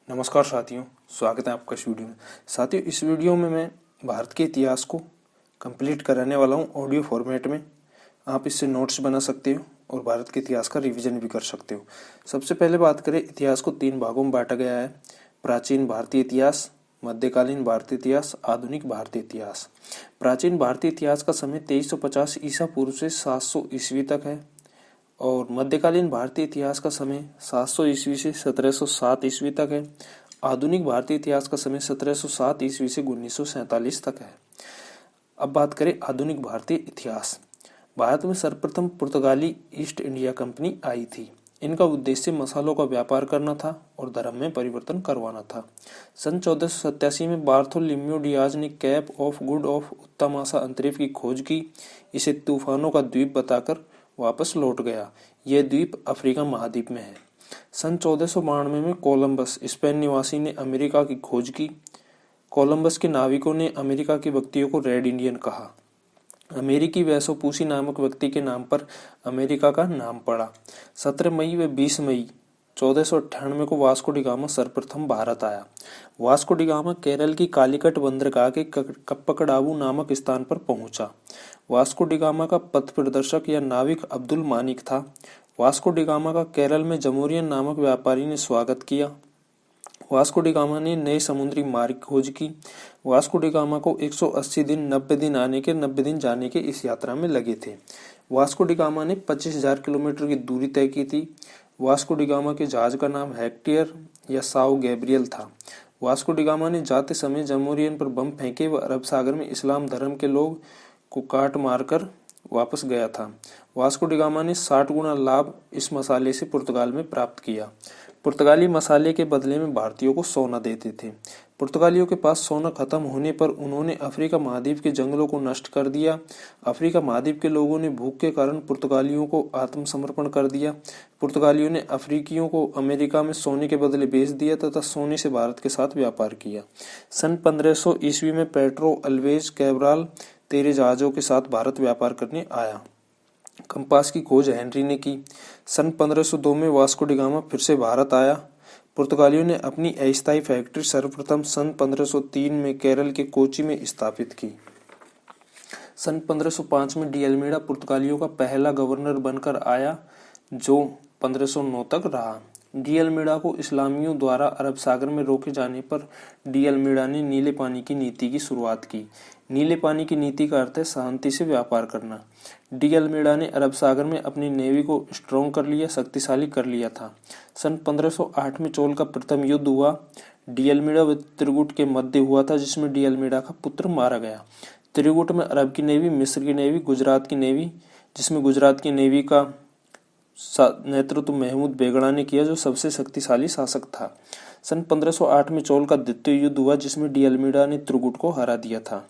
नमस्कार साथियों, स्वागत है आपका इस वीडियो में। साथियों, इस वीडियो में मैं भारत के इतिहास को कंप्लीट कराने वाला हूं ऑडियो फॉर्मेट में। आप इससे नोट्स बना सकते हो और भारत के इतिहास का रिवीजन भी कर सकते हो। सबसे पहले बात करें, इतिहास को 3 भागों में बांटा गया है: प्राचीन भारतीय इतिहास, मध्यकालीन भारतीय इतिहास, आधुनिक भारतीय इतिहास। प्राचीन भारतीय इतिहास का समय 2350 ईसा पूर्व से 700 ईस्वी तक है और मध्यकालीन भारतीय इतिहास का समय 700 ईस्वी से 1707 ईस्वी तक है। आधुनिक भारतीय इतिहास का समय 1707 ईस्वी से 1947 तक है। अब बात करें आधुनिक भारतीय इतिहास। भारत में सर्वप्रथम पुर्तगाली ईस्ट इंडिया कंपनी आई थी। इनका उद्देश्य मसालों का व्यापार करना था और धर्म में परिवर्तन करवाना था। सन 1487 में बार्थोलोम्यू डियाज ने कैप ऑफ गुड ऑफ उत्तमासा अंतरिक्ष की खोज की। इसे तूफानों का द्वीप बताकर वापस लौट गया। यह द्वीप अफ्रीका महाद्वीप में है। सन 1492 में कोलंबस स्पेन निवासी ने अमेरिका की खोज की। कोलंबस के नाविकों ने अमेरिका के व्यक्तियों को रेड इंडियन कहा। अमेरिकी वेसोपूसी नामक व्यक्ति के नाम पर अमेरिका का नाम पड़ा। 17 मई व 20 मई 1498 को वास्को डी गामा सर्वप्रथम भारत आया। वास्को डी गामा केरल की कालीकट बंदरगाह के कप्पकड़ावू नामक स्थान पर पहुंचा। वास्को डी गामा का पथ प्रदर्शक या नाविक अब्दुल मानिक था। वास्को डी गामा का केरल में जमोरियन नामक व्यापारी ने स्वागत किया। वास्को डी गामा ने नए समुद्री मार्ग खोज की। वास्को डी गामा को 180 दिन 90 दिन आने के 90 दिन जाने के इस यात्रा में लगे थे। वास्को डी गामा ने 25,000 किलोमीटर की दूरी तय की थी। वास्को डी गामा के जहाज का नाम हेक्टियर या साओ गैब्रियल था। वास्को डी गामा ने जाते समय जमोरियन पर बम फेंके व अरब सागर में इस्लाम धर्म के लोग को काट मारकर वापस गया था। वास्को डी गामा ने 60 गुना लाभ इस मसाले से पुर्तगाल में प्राप्त किया। पुर्तगाली मसाले के बदले में भारतीयों को सोना देते थे। पुर्तगालियों के पास सोना खत्म होने पर उन्होंने अफ्रीका महाद्वीप के जंगलों को नष्ट कर दिया। अफ्रीका महाद्वीप के लोगों ने भूख के कारण पुर्तगालियों को आत्मसमर्पण कर दिया। पुर्तगालियों ने अफ्रीकियों को अमेरिका में सोने के बदले बेच दिया तथा सोने से भारत के साथ व्यापार किया। सन 1500 ईस्वी में पेड्रो अल्वेज कैब्राल 13 जहाजों के साथ भारत व्यापार करने आया। कंपास की खोज हेनरी ने की। सन 1502 में वास्को डी गामा फिर से भारत आया। पुर्तगालियों ने अपनी अस्थायी फैक्ट्री सर्वप्रथम सन 1503 में केरल के कोची में स्थापित की। सन 1505 में डी अल्मीडा पुर्तगालियों का पहला गवर्नर बनकर आया, जो 1509 तक रहा। डी अल्मीडा को इस्लामियों द्वारा अरब सागर में रोके जाने पर डी अल्मीडा ने नीले पानी की नीति की शुरुआत की। नीले पानी की नीति का अर्थ है शांति से व्यापार करना। डी अल्मीडा ने अरब सागर में अपनी नेवी को स्ट्रॉन्ग कर लिया, शक्तिशाली कर लिया था। सन 1508 में चोल का प्रथम युद्ध हुआ। डी अल्मीडा व त्रिगुट के मध्य हुआ था, जिसमें डी अल्मीडा का पुत्र मारा गया। त्रिगुट में अरब की नेवी, मिस्र की नेवी, गुजरात की नेवी, जिसमें गुजरात की नेवी का नेतृत्व महमूद बेगड़ा ने किया, जो सबसे शक्तिशाली शासक था। सन 1508 में चोल का द्वितीय युद्ध हुआ, जिसमें डी अल्मीडा ने त्रिगुट को हरा दिया था।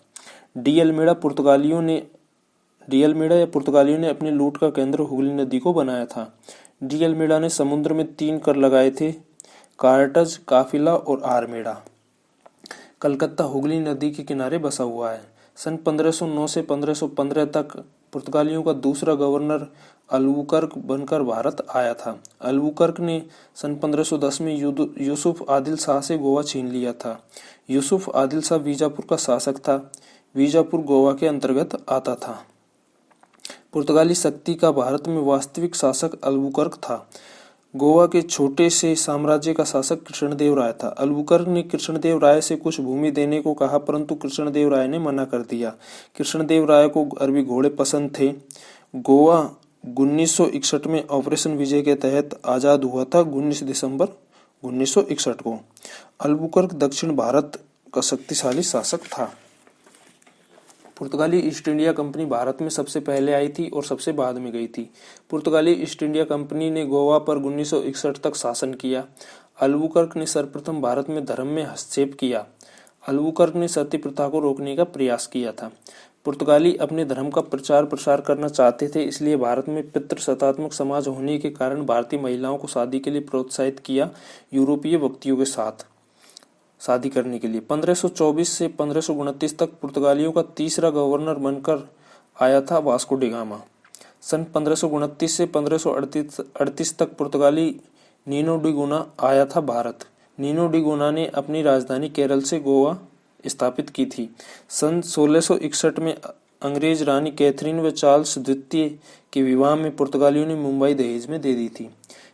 डी अल्मीडा या पुर्तगालियों ने अपनी लूट का केंद्र हुगली नदी को बनाया था। डी अल्मीडा ने समुद्र में 3 कर लगाए थे: कार्टज, काफिला और आर्मेडा। कलकत्ता हुगली नदी के किनारे बसा हुआ है। सन 1509 से 1515 तक पुर्तगालियों का दूसरा गवर्नर अल्बुकर्क बनकर भारत आया था। अल्बुकर्क ने सन 1510 में यूसुफ आदिल शाह से गोवा छीन लिया था। यूसुफ आदिल शाह बीजापुर का शासक था। बीजापुर गोवा के अंतर्गत आता था। पुर्तगाली शक्ति का भारत में वास्तविक शासक अल्बुकर्क था। गोवा के छोटे से साम्राज्य का शासक कृष्णदेव राय था। अल्बुकर्क ने कृष्णदेव राय से कुछ भूमि देने को कहा, परंतु कृष्णदेव राय ने मना कर दिया। कृष्णदेव राय को अरबी घोड़े पसंद थे। गोवा 1961 में ऑपरेशन विजय के तहत आजाद हुआ था, 19 दिसंबर 1961 को। अल्बुकर्क दक्षिण भारत का शक्तिशाली शासक था। पुर्तगाली ईस्ट इंडिया कंपनी भारत में सबसे पहले आई थी और सबसे बाद में गई थी। पुर्तगाली ईस्ट इंडिया कंपनी ने गोवा पर 1961 तक शासन किया। अल्बुकर्क ने सर्वप्रथम भारत में धर्म में हस्तक्षेप किया। अल्बुकर्क ने सती प्रथा को रोकने का प्रयास किया था। पुर्तगाली अपने धर्म का प्रचार प्रसार करना चाहते थे, इसलिए भारत में पितृसत्तात्मक समाज होने के कारण भारतीय महिलाओं को शादी के लिए प्रोत्साहित किया यूरोपीय व्यक्तियों के साथ शादी करने के लिए। 1524 से 1529 तक पुर्तगालियों का तीसरा गवर्नर बनकर आया था वास्को डी गामा। सन 1529 से 1538 तक पुर्तगाली नीनो डी गुना आया था भारत। नीनो डी गोना ने अपनी राजधानी केरल से गोवा स्थापित की थी। सन 1661 में अंग्रेज रानी कैथरीन व चार्ल्स द्वितीय के विवाह में पुर्तगालियों ने मुंबई दहेज में दे दी थी।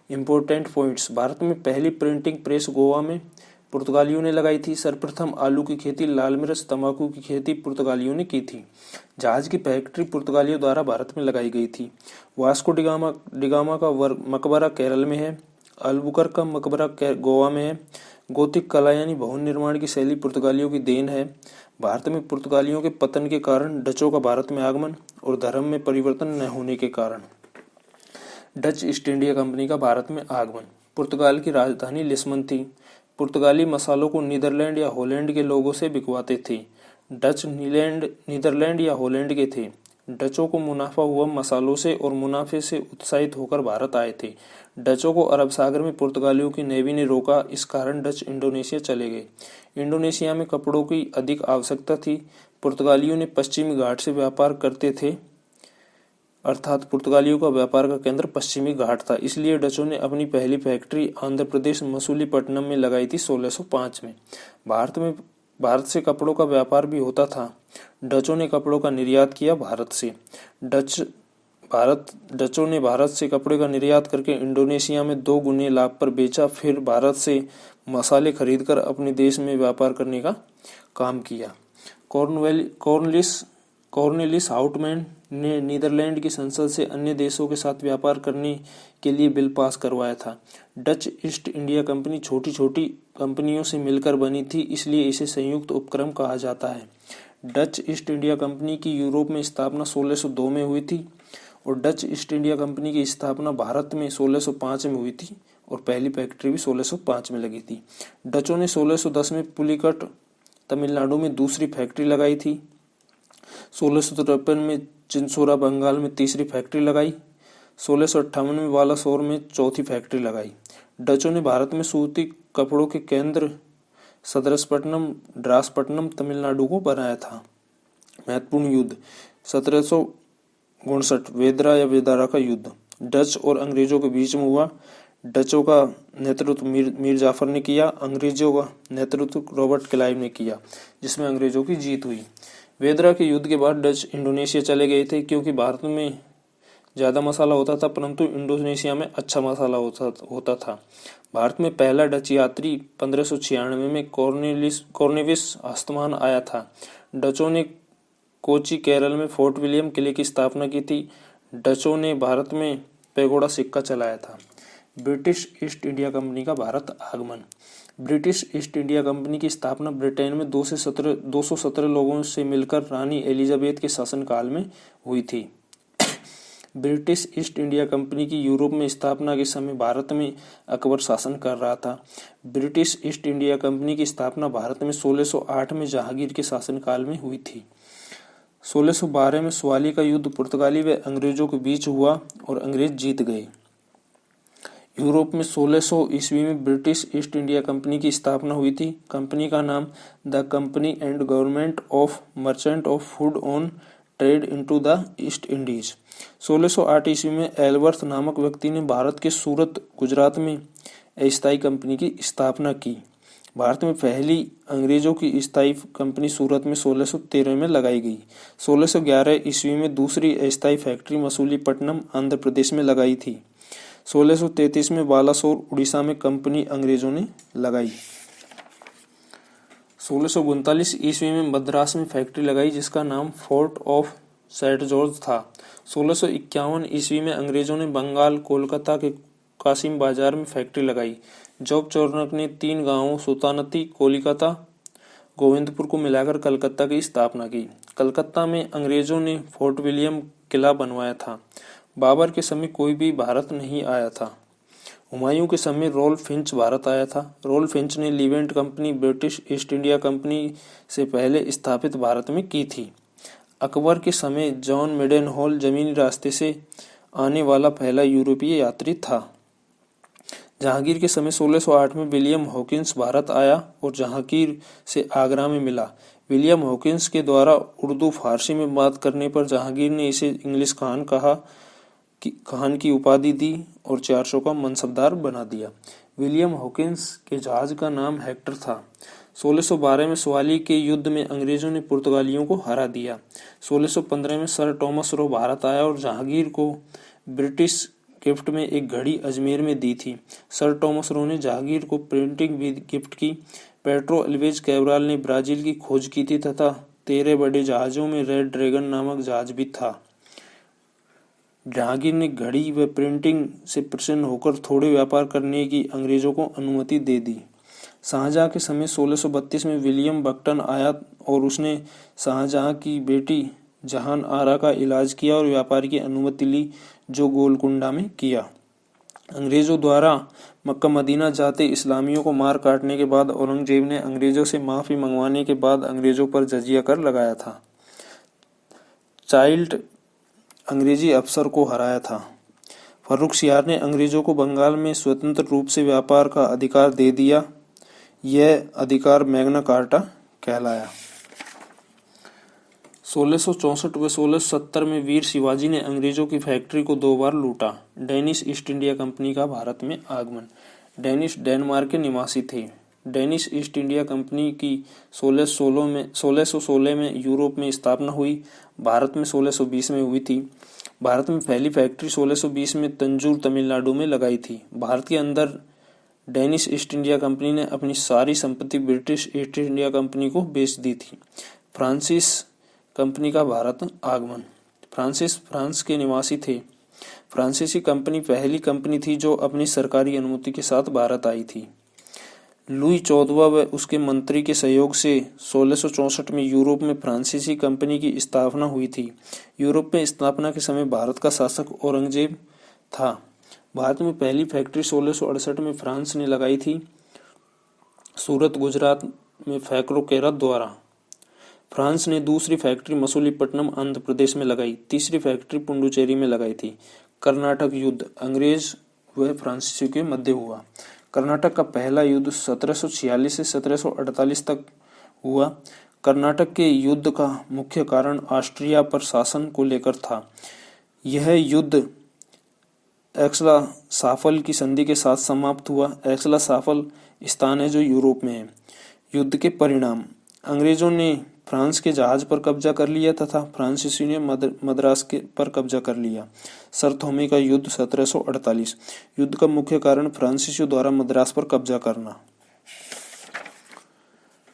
इम्पोर्टेंट पॉइंट्स: भारत में पहली प्रिंटिंग प्रेस गोवा में पुर्तगालियों ने लगाई थी। सर्वप्रथम आलू की खेती, लाल मिर्च, तंबाकू की खेती पुर्तगालियों ने की थी। जहाज की फैक्ट्री पुर्तगालियों द्वारा भारत में लगाई गई थी। वास्को डिगामा का मकबरा केरल में है। अल्बुकर्क का मकबरा गोवा में है। गोथिक कला यानी भवन निर्माण की शैली पुर्तगालियों की देन है। भारत में पुर्तगालियों के पतन के कारण डचों का भारत में आगमन और धर्म में परिवर्तन न होने के कारण डच ईस्ट इंडिया कंपनी का भारत में आगमन। पुर्तगाल की राजधानी लिस्बन थी। पुर्तगाली मसालों को नीदरलैंड या हॉलैंड के लोगों से बिकवाते थे। डच नीदरलैंड या हॉलैंड के थे। डचों को मुनाफा हुआ मसालों से और मुनाफे से उत्साहित होकर भारत आए थे। डचों को अरब सागर में पुर्तगालियों की नेवी ने रोका, इस कारण डच इंडोनेशिया चले गए। इंडोनेशिया में कपड़ों की अधिक आवश्यकता थी। पुर्तगालियों ने पश्चिमी घाट से व्यापार करते थे, अर्थात पुर्तगालियों का व्यापार का केंद्र पश्चिमी घाट था। इसलिए डचों ने अपनी पहली फैक्ट्री आंध्र प्रदेश मसूलीपट्टनम में लगाई थी 1605 में। भारत से कपड़ों का व्यापार भी होता था। डचों ने कपड़ों का निर्यात किया भारत से। डचों ने भारत से कपड़े का निर्यात करके इंडोनेशिया में 2 गुने लाभ पर बेचा। फिर भारत से मसाले खरीदकर अपने देश में व्यापार करने का काम किया। कॉर्नेलिस हाउटमैन ने नीदरलैंड की संसद से अन्य देशों के साथ व्यापार करने के लिए बिल पास करवाया था। डच ईस्ट इंडिया कंपनी छोटी छोटी कंपनियों से मिलकर बनी थी, इसलिए इसे संयुक्त उपक्रम कहा जाता है। डच ईस्ट इंडिया कंपनी की यूरोप में स्थापना 1602 में हुई थी और डच ईस्ट इंडिया कंपनी की स्थापना भारत में 1605 में हुई थी और पहली फैक्ट्री भी 1605 में लगी थी। डचों ने 1610 में पुलिकट तमिलनाडु में दूसरी फैक्ट्री लगाई थी। 1653 में चिंसोरा बंगाल में तीसरी फैक्ट्री लगाई। 1658 में बालासोर में चौथी फैक्ट्री लगाई। डचों ने भारत में सूती कपड़ों के केंद्र सदरसपट्टनम ड्रासपट्टनम तमिलनाडु को बनाया था। महत्वपूर्ण युद्ध: 1759 वेदरा या वेदारा का युद्ध डच और अंग्रेजों के बीच में हुआ। डचों का नेतृत्व मीर जाफर ने किया। अंग्रेजों का नेतृत्व रॉबर्ट क्लाइव ने किया, जिसमें अंग्रेजों की जीत हुई। वेदरा के युद्ध के बाद डच इंडोनेशिया चले गए थे, क्योंकि भारत में ज़्यादा मसाला होता था परंतु इंडोनेशिया में अच्छा मसाला होता था। भारत में पहला डच यात्री 1596 में कॉर्नेविस हस्तमान आया था। डचों ने कोची केरल में फोर्ट विलियम किले की स्थापना की थी। डचों ने भारत में पैगोडा सिक्का चलाया था। ब्रिटिश ईस्ट इंडिया कंपनी का भारत आगमन। ब्रिटिश ईस्ट इंडिया कंपनी की स्थापना ब्रिटेन में 217 लोगों से मिलकर रानी एलिजाबेथ के शासनकाल में हुई थी। ब्रिटिश ईस्ट इंडिया कंपनी की यूरोप में स्थापना के समय भारत में अकबर शासन कर रहा था। ब्रिटिश ईस्ट इंडिया कंपनी की स्थापना भारत में 1608 में जहांगीर के शासनकाल में हुई थी। 1612 में स्वाली का युद्ध पुर्तगाली व अंग्रेजों के बीच हुआ और अंग्रेज जीत गए। यूरोप में 1600 ईस्वी में ब्रिटिश ईस्ट इंडिया कंपनी की स्थापना हुई थी। कंपनी का नाम the company and government of merchant of food on trade into the east Indies. 1608 ईस्वी में एलवर्थ नामक व्यक्ति ने भारत के सूरत, गुजरात में अस्थायी कंपनी की स्थापना की। भारत में पहली अंग्रेजों की स्थायी कंपनी सूरत में 1613 में लगाई गई। 1611 ईस्वी में दूसरी अस्थायी फैक्ट्री मसूलीपट्टनम आंध्र प्रदेश में लगाई थी। 1633 में बालासोर उड़ीसा में कंपनी अंग्रेजों ने लगाई। 1639 ईस्वी में मद्रास में फैक्ट्री लगाई, जिसका नाम फोर्ट ऑफ सेंट जॉर्ज था। 1651 ईस्वी में अंग्रेजों ने बंगाल कोलकाता के कासिम बाजार में फैक्ट्री लगाई। जॉब चौरनक ने 3 गांवों सुल्तानती, कोलकाता, गोविंदपुर को मिलाकर कलकत्ता की स्थापना की। कलकत्ता में अंग्रेजों ने फोर्ट विलियम किला बनवाया था। बाबर के समय कोई भी भारत नहीं आया था। हुमायूं के समय रॉल्फ फिंच भारत आया था। रॉल्फ फिंच ने Levant company British East India company से पहले स्थापित भारत में की थी। अकबर के समय जॉन मिडेनहॉल जमीनी रास्ते से आने वाला पहला यूरोपीय यात्री था। जहांगीर के समय 1608 में विलियम हॉकिंस भारत आया और जहांगीर से आगरा में मिला। विलियम हॉकिंस के द्वारा उर्दू फारसी में बात करने पर जहांगीर ने इसे इंग्लिश खान की उपाधि दी और 400 का मनसबदार बना दिया। विलियम हॉकिंस के जहाज का नाम हेक्टर था। 1612 में सवाली के युद्ध में अंग्रेजों ने पुर्तगालियों को हरा दिया। 1615 में सर टॉमस रो भारत आया और जहांगीर को ब्रिटिश गिफ्ट में एक घड़ी अजमेर में दी थी। सर टॉमस रो ने जहांगीर को प्रिंटिंग भी गिफ्ट की। पेड्रो अल्वेज कैब्राल ने ब्राजील की खोज की थी तथा 13 बड़े जहाजों में रेड ड्रैगन नामक जहाज भी था। जहांगीर ने घड़ी व प्रिंटिंग से प्रसन्न होकर थोड़े व्यापार करने की अंग्रेजों को अनुमति दे दी। शाहजहां के समय 1632 में विलियम बकटन आया और उसने शाहजहां की बेटी जहान आरा का इलाज किया और व्यापार की अनुमति ली, जो गोलकुंडा में किया। अंग्रेजों द्वारा मक्का मदीना जाते इस्लामियों को मार काटने के बाद औरंगजेब ने अंग्रेजों से माफी मंगवाने के बाद अंग्रेजों पर जजिया कर लगाया था। चाइल्ड अंग्रेजी अफसर को हराया था। फर्रुखसियार ने अंग्रेजों को बंगाल में स्वतंत्र रूप से व्यापार का अधिकार दे दिया। यह अधिकार मैग्ना कार्टा कहलाया। 1664 व 1670 में वीर शिवाजी ने अंग्रेजों की फैक्ट्री को 2 बार लूटा। डेनिश ईस्ट इंडिया कंपनी का भारत में आगमन। डेनिश डेनमार्क के निवासी थे। डेनिश ईस्ट इंडिया कंपनी की 1616 में यूरोप में स्थापना हुई। भारत में 1620 में हुई थी। भारत में पहली फैक्ट्री 1620 में तंजूर तमिलनाडु में लगाई थी। भारत के अंदर डेनिश ईस्ट इंडिया कंपनी ने अपनी सारी संपत्ति ब्रिटिश ईस्ट इंडिया कंपनी को बेच दी थी। फ्रांसिस कंपनी का भारत आगमन। फ्रांसिस फ्रांस के निवासी थे। फ्रांसीसी कंपनी पहली कंपनी थी जो अपनी सरकारी अनुमति के साथ भारत आई थी। लुई 14वां व उसके मंत्री के सहयोग से 1664 में यूरोप में फ्रांसीसी कंपनी की स्थापना हुई थी। यूरोप में स्थापना के समय भारत का शासक औरंगजेब था। भारत में पहली फैक्ट्री 1668 में फ्रांस ने लगाई थी। सूरत गुजरात में फैक्रोकेरत द्वारा। फ्रांस ने दूसरी फैक्ट्री मसूलीपट्टनम आंध्र प्रदेश में लगाई। तीसरी फैक्ट्री पुडुचेरी में लगाई थी। कर्नाटक युद्ध अंग्रेज व फ्रांसीसियों के मध्य हुआ। कर्नाटक का पहला युद्ध 1746 से 1748 तक हुआ। कर्नाटक के युद्ध का मुख्य कारण ऑस्ट्रिया पर शासन को लेकर था। यह युद्ध एक्सला-साफल की संधि के साथ समाप्त हुआ। एक्सला-साफल स्थान है जो यूरोप में है। युद्ध के परिणाम अंग्रेजों ने फ्रांस के जहाज पर कब्जा कर लिया तथा फ्रांसीसियों ने मद्रास पर कब्जा कर लिया। सर थॉमे का युद्ध 1748। युद्ध का मुख्य कारण फ्रांसीसियों द्वारा मद्रास पर कब्जा करना।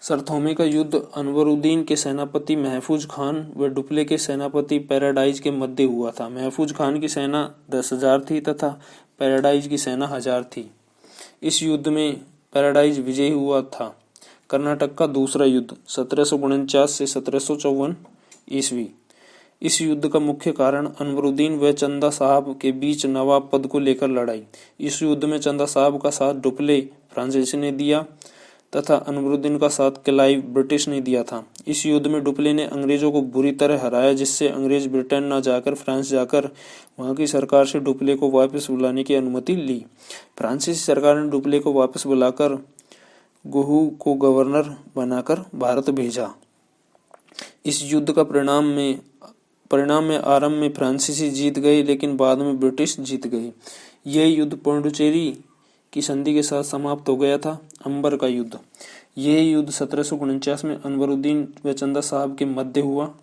सर थॉमे का युद्ध अनवरुद्दीन के सेनापति महफूज खान व डुप्ले के सेनापति पैराडाइज के मध्य हुआ था। महफूज खान की सेना 10,000 थी तथा पैराडाइज की सेना 1000 थी। इस युद्ध में पैराडाइज विजयी हुआ था। कर्नाटक का दूसरा युद्ध 1749 से 1754 ईस्वी। इस युद्ध का मुख्य कारण अनवरुद्दीन व चंदा साहब के बीच नवाब पद को लेकर लड़ाई। इस युद्ध में चंदा साहब का साथ डुप्ले फ्रांसीसी ने दिया तथा अनवरुद्दीन का साथ क्लाइव ब्रिटिश ने दिया था। इस युद्ध में डुप्ले ने अंग्रेजों को बुरी तरह हराया, जिससे अंग्रेज ब्रिटेन न जाकर फ्रांस जाकर वहां की सरकार से डुप्ले को वापस बुलाने की अनुमति ली। फ्रांसीसी सरकार ने डुप्ले को वापस बुलाकर गोहू को गवर्नर बनाकर भारत भेजा। इस युद्ध का परिणाम में आरंभ में फ्रांसीसी जीत गए, लेकिन बाद में ब्रिटिश जीत गए। यह युद्ध पुडुचेरी की संधि के साथ समाप्त हो गया था। अंबर का युद्ध यह युद्ध 1749 में अनवरुद्दीन व चंदा साहब के मध्य हुआ।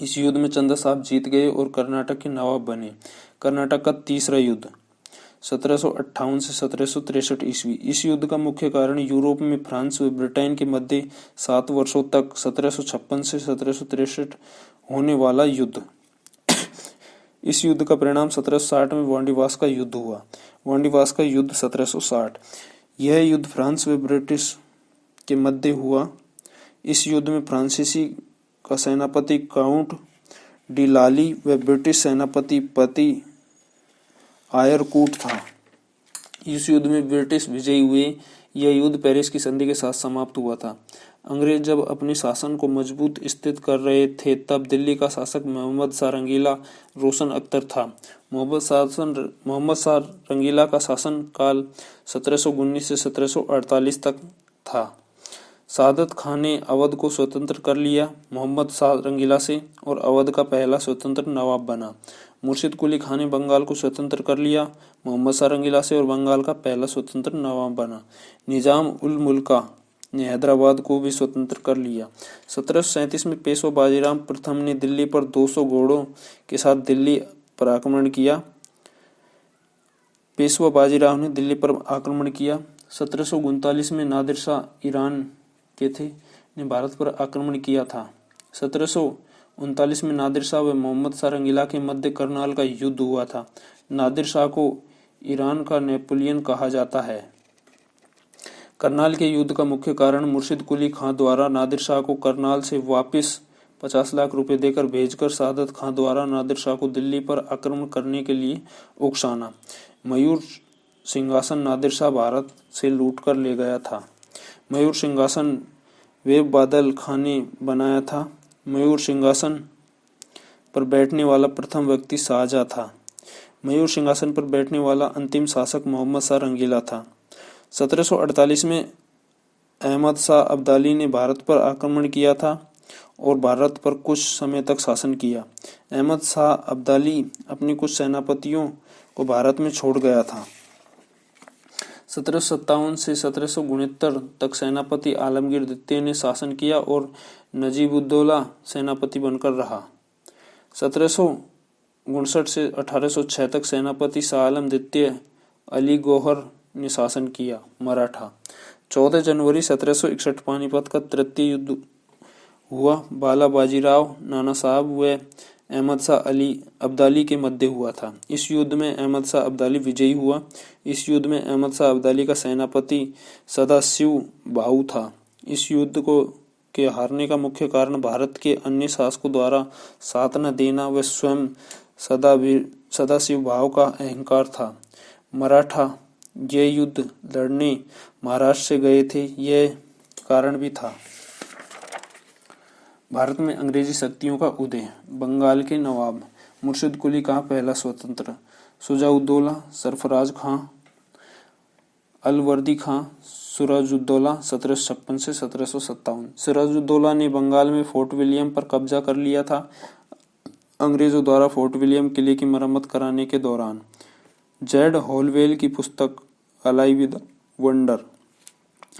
इस युद्ध में चंदा साहब जीत गए और कर्नाटक के नवाब बने। कर्नाटक का तीसरा युद्ध 1758 से 1763 ईस्वी। इस युद्ध का मुख्य कारण यूरोप में फ्रांस व ब्रिटेन के मध्य 7 वर्षों तक 1756 से 1763 होने वाला युद्ध। इस युद्ध का परिणाम 1760 में वांडीवास का युद्ध हुआ। वांडीवास का युद्ध 1760। यह युद्ध फ्रांस व ब्रिटिश के मध्य हुआ। इस युद्ध में फ्रांसीसी का सेनापति काउंट डी लाली व ब्रिटिश सेनापति पति आयरकूट था। इस युद्ध में ब्रिटिश विजयी हुए। यह युद्ध पेरिस की संधि के साथ समाप्त हुआ था। अंग्रेज जब अपने शासन को मजबूत स्थित कर रहे थे, तब दिल्ली का शासक मोहम्मद शाह रंगीला रोशन अख्तर था। मोहम्मद शाह रंगीला का शासन काल 1719 से 1748 तक था। सादत खान ने अवध को स्वतंत्र कर लिया मोहम्मद शाह रंगीला से और अवध का पहला स्वतंत्र नवाब बना। मुर्शिद कुली खान ने बंगाल को स्वतंत्र कर लिया। मोहम्मद शाह रंगीला से और बंगाल का पहला स्वतंत्र नवाब बना। निजाम उल मुल्का ने हैदराबाद को भी स्वतंत्र कर लिया। 1737 में पेशवा बाजीराव प्रथम ने दिल्ली पर 200 घोड़ों के साथ दिल्ली पर आक्रमण किया। पेशवा बाजीराव ने दिल्ली पर आक्रमण किया। 1739 में नादिर शाह ईरान के थे ने भारत पर आक्रमण किया था। 1739 में नादिर शाह व मोहम्मद शाह रंगीला के मध्य करनाल का युद्ध हुआ था। नादिर शाह को ईरान का नेपोलियन कहा जाता है। करनाल के युद्ध का मुख्य कारण मुर्शिद कुली खां द्वारा नादिर शाह को करनाल से वापस 50 लाख रुपए देकर भेजकर सादत खां द्वारा नादिर शाह को दिल्ली पर आक्रमण करने के लिए उकसाना। मयूर सिंहासन नादिर शाह भारत से लूटकर ले गया था। मयूर सिंहासन वेब बादल खां ने बनाया था। मयूर सिंहासन पर बैठने वाला प्रथम व्यक्ति शाहजहां था। मयूर सिंहासन पर बैठने वाला अंतिम शासक मोहम्मद शाह रंगीला था। 1748 में अहमद शाह अब्दाली ने भारत पर आक्रमण किया था और भारत पर कुछ समय तक शासन किया। अहमद शाह अब्दाली अपने कुछ सेनापतियों को भारत में छोड़ गया था। 1757 से 1769 तक सेनापति आलमगीर द्वितीय ने शासन किया और नजीबुद्दौला सेनापति बनकर रहा। 1759 से 1806 तक सेनापति शाह आलम द्वितीय अली गौहर ने शासन किया। मराठा 14 जनवरी 1761 पानीपत का तृतीय युद्ध हुआ। बाला बाजीराव नाना साहब व अहमद शाह अब्दाली के मध्य हुआ था। इस युद्ध में अहमद शाह अब्दाली विजयी हुआ। इस युद्ध में अहमद शाह अब्दाली का सेनापति सदाशिव भाऊ था। इस युद्ध के हारने का मुख्य कारण भारत के अन्य शासकों द्वारा साथ न देना व स्वयं सदाशिव भाव का अहंकार था। मराठा यह युद्ध लड़ने महाराष्ट्र से गए थे, यह कारण भी था। भारत में अंग्रेजी शक्तियों का उदय। बंगाल के नवाब मुर्शिद कुली खां पहला स्वतंत्र। शुजाउद्दौला, सरफराज खां, अलवर्दी खां, सिराजुद्दौला 1756 से 1757। सिराजुद्दौला ने बंगाल में फोर्ट विलियम पर कब्जा कर लिया था। अंग्रेजों द्वारा फोर्ट विलियम किले की मरम्मत कराने के दौरान जेड होलवेल की पुस्तक अलाई विद वंडर।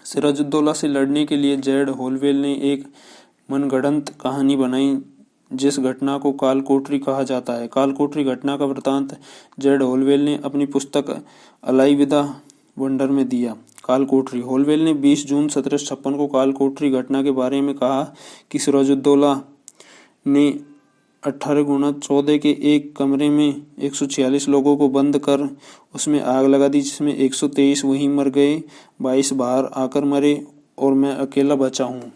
सिराजुद्दौला से लड़ने के लिए जेड होलवेल ने एक मनगढ़ंत कहानी बनाई जिस घटना को कालकोठरी कहा जाता है। कालकोठरी घटना का वृतांत जेड होलवेल ने अपनी पुस्तक अलाई विद वंडर में दिया। कालकोठरी होलवेल ने 20 जून 1756 को कालकोठरी घटना के बारे में कहा कि सिराजुद्दौला ने 18x14 के एक कमरे में 146 लोगों को बंद कर उसमें आग लगा दी, जिसमें 123 वहीं मर गए, 22 बाहर आकर मरे और मैं अकेला बचा हूँ।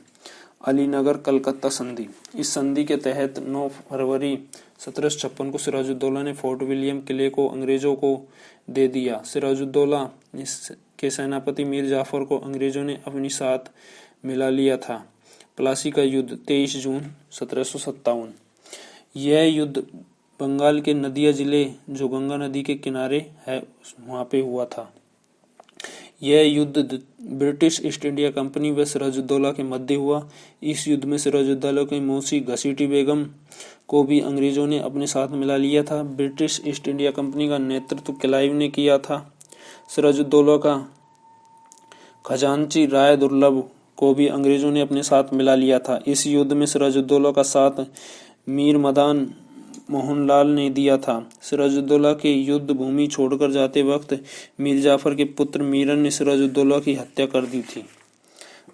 अलीनगर कलकत्ता संधि। इस संधि के तहत 9 फरवरी 1756 को सिराजुद्दौला ने फोर्ट विलियम किले को अंग्रेजों को दे दिया। सिराजुद्दौला के सेनापति मीर जाफर को अंग्रेजों ने अपनी साथ मिला लिया था। प्लासी का युद्ध 23 जून 1757। यह युद्ध बंगाल के नदिया जिले जो गंगा नदी के किनारे है वहां पे हुआ था। यह युद्ध ब्रिटिश ईस्ट इंडिया कंपनी व सिराजुद्दौला के मध्य हुआ। इस युद्ध में सिराजुद्दौला की मौसी घसीटी बेगम को भी अंग्रेजों ने अपने साथ मिला लिया था। ब्रिटिश ईस्ट इंडिया कंपनी का नेतृत्व क्लाइव ने किया था। सिराजुद्दौला का खजांची राय दुर्लभ को भी अंग्रेजों ने अपने साथ मिला लिया था। इस युद्ध में सिराजुद्दौला का साथ मीर मदान मोहनलाल ने दिया था। सिराजुद्दौला के युद्ध भूमि छोड़कर जाते वक्त मीर जाफर के पुत्र मीरन ने सिराजुद्दौला की हत्या कर दी थी।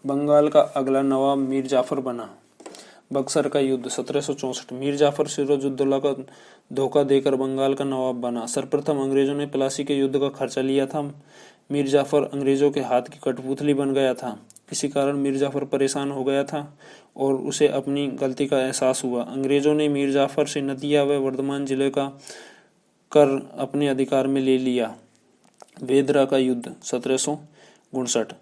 बंगाल का अगला नवाब मीर जाफर बना। बक्सर का युद्ध 1764। मीर जाफर सिराजुद्दौला का धोखा देकर बंगाल का नवाब बना। सर्वप्रथम अंग्रेजों ने प्लासी के युद्ध का खर्चा लिया था। मीर जाफर अंग्रेजों के हाथ की कठपुतली बन गया था। इसी कारण मीर जाफर परेशान हो गया था और उसे अपनी गलती का एहसास हुआ। अंग्रेजों ने मीर जाफर से नदिया व वर्धमान जिले का कर अपने अधिकार में ले लिया। वेदरा का युद्ध 1759।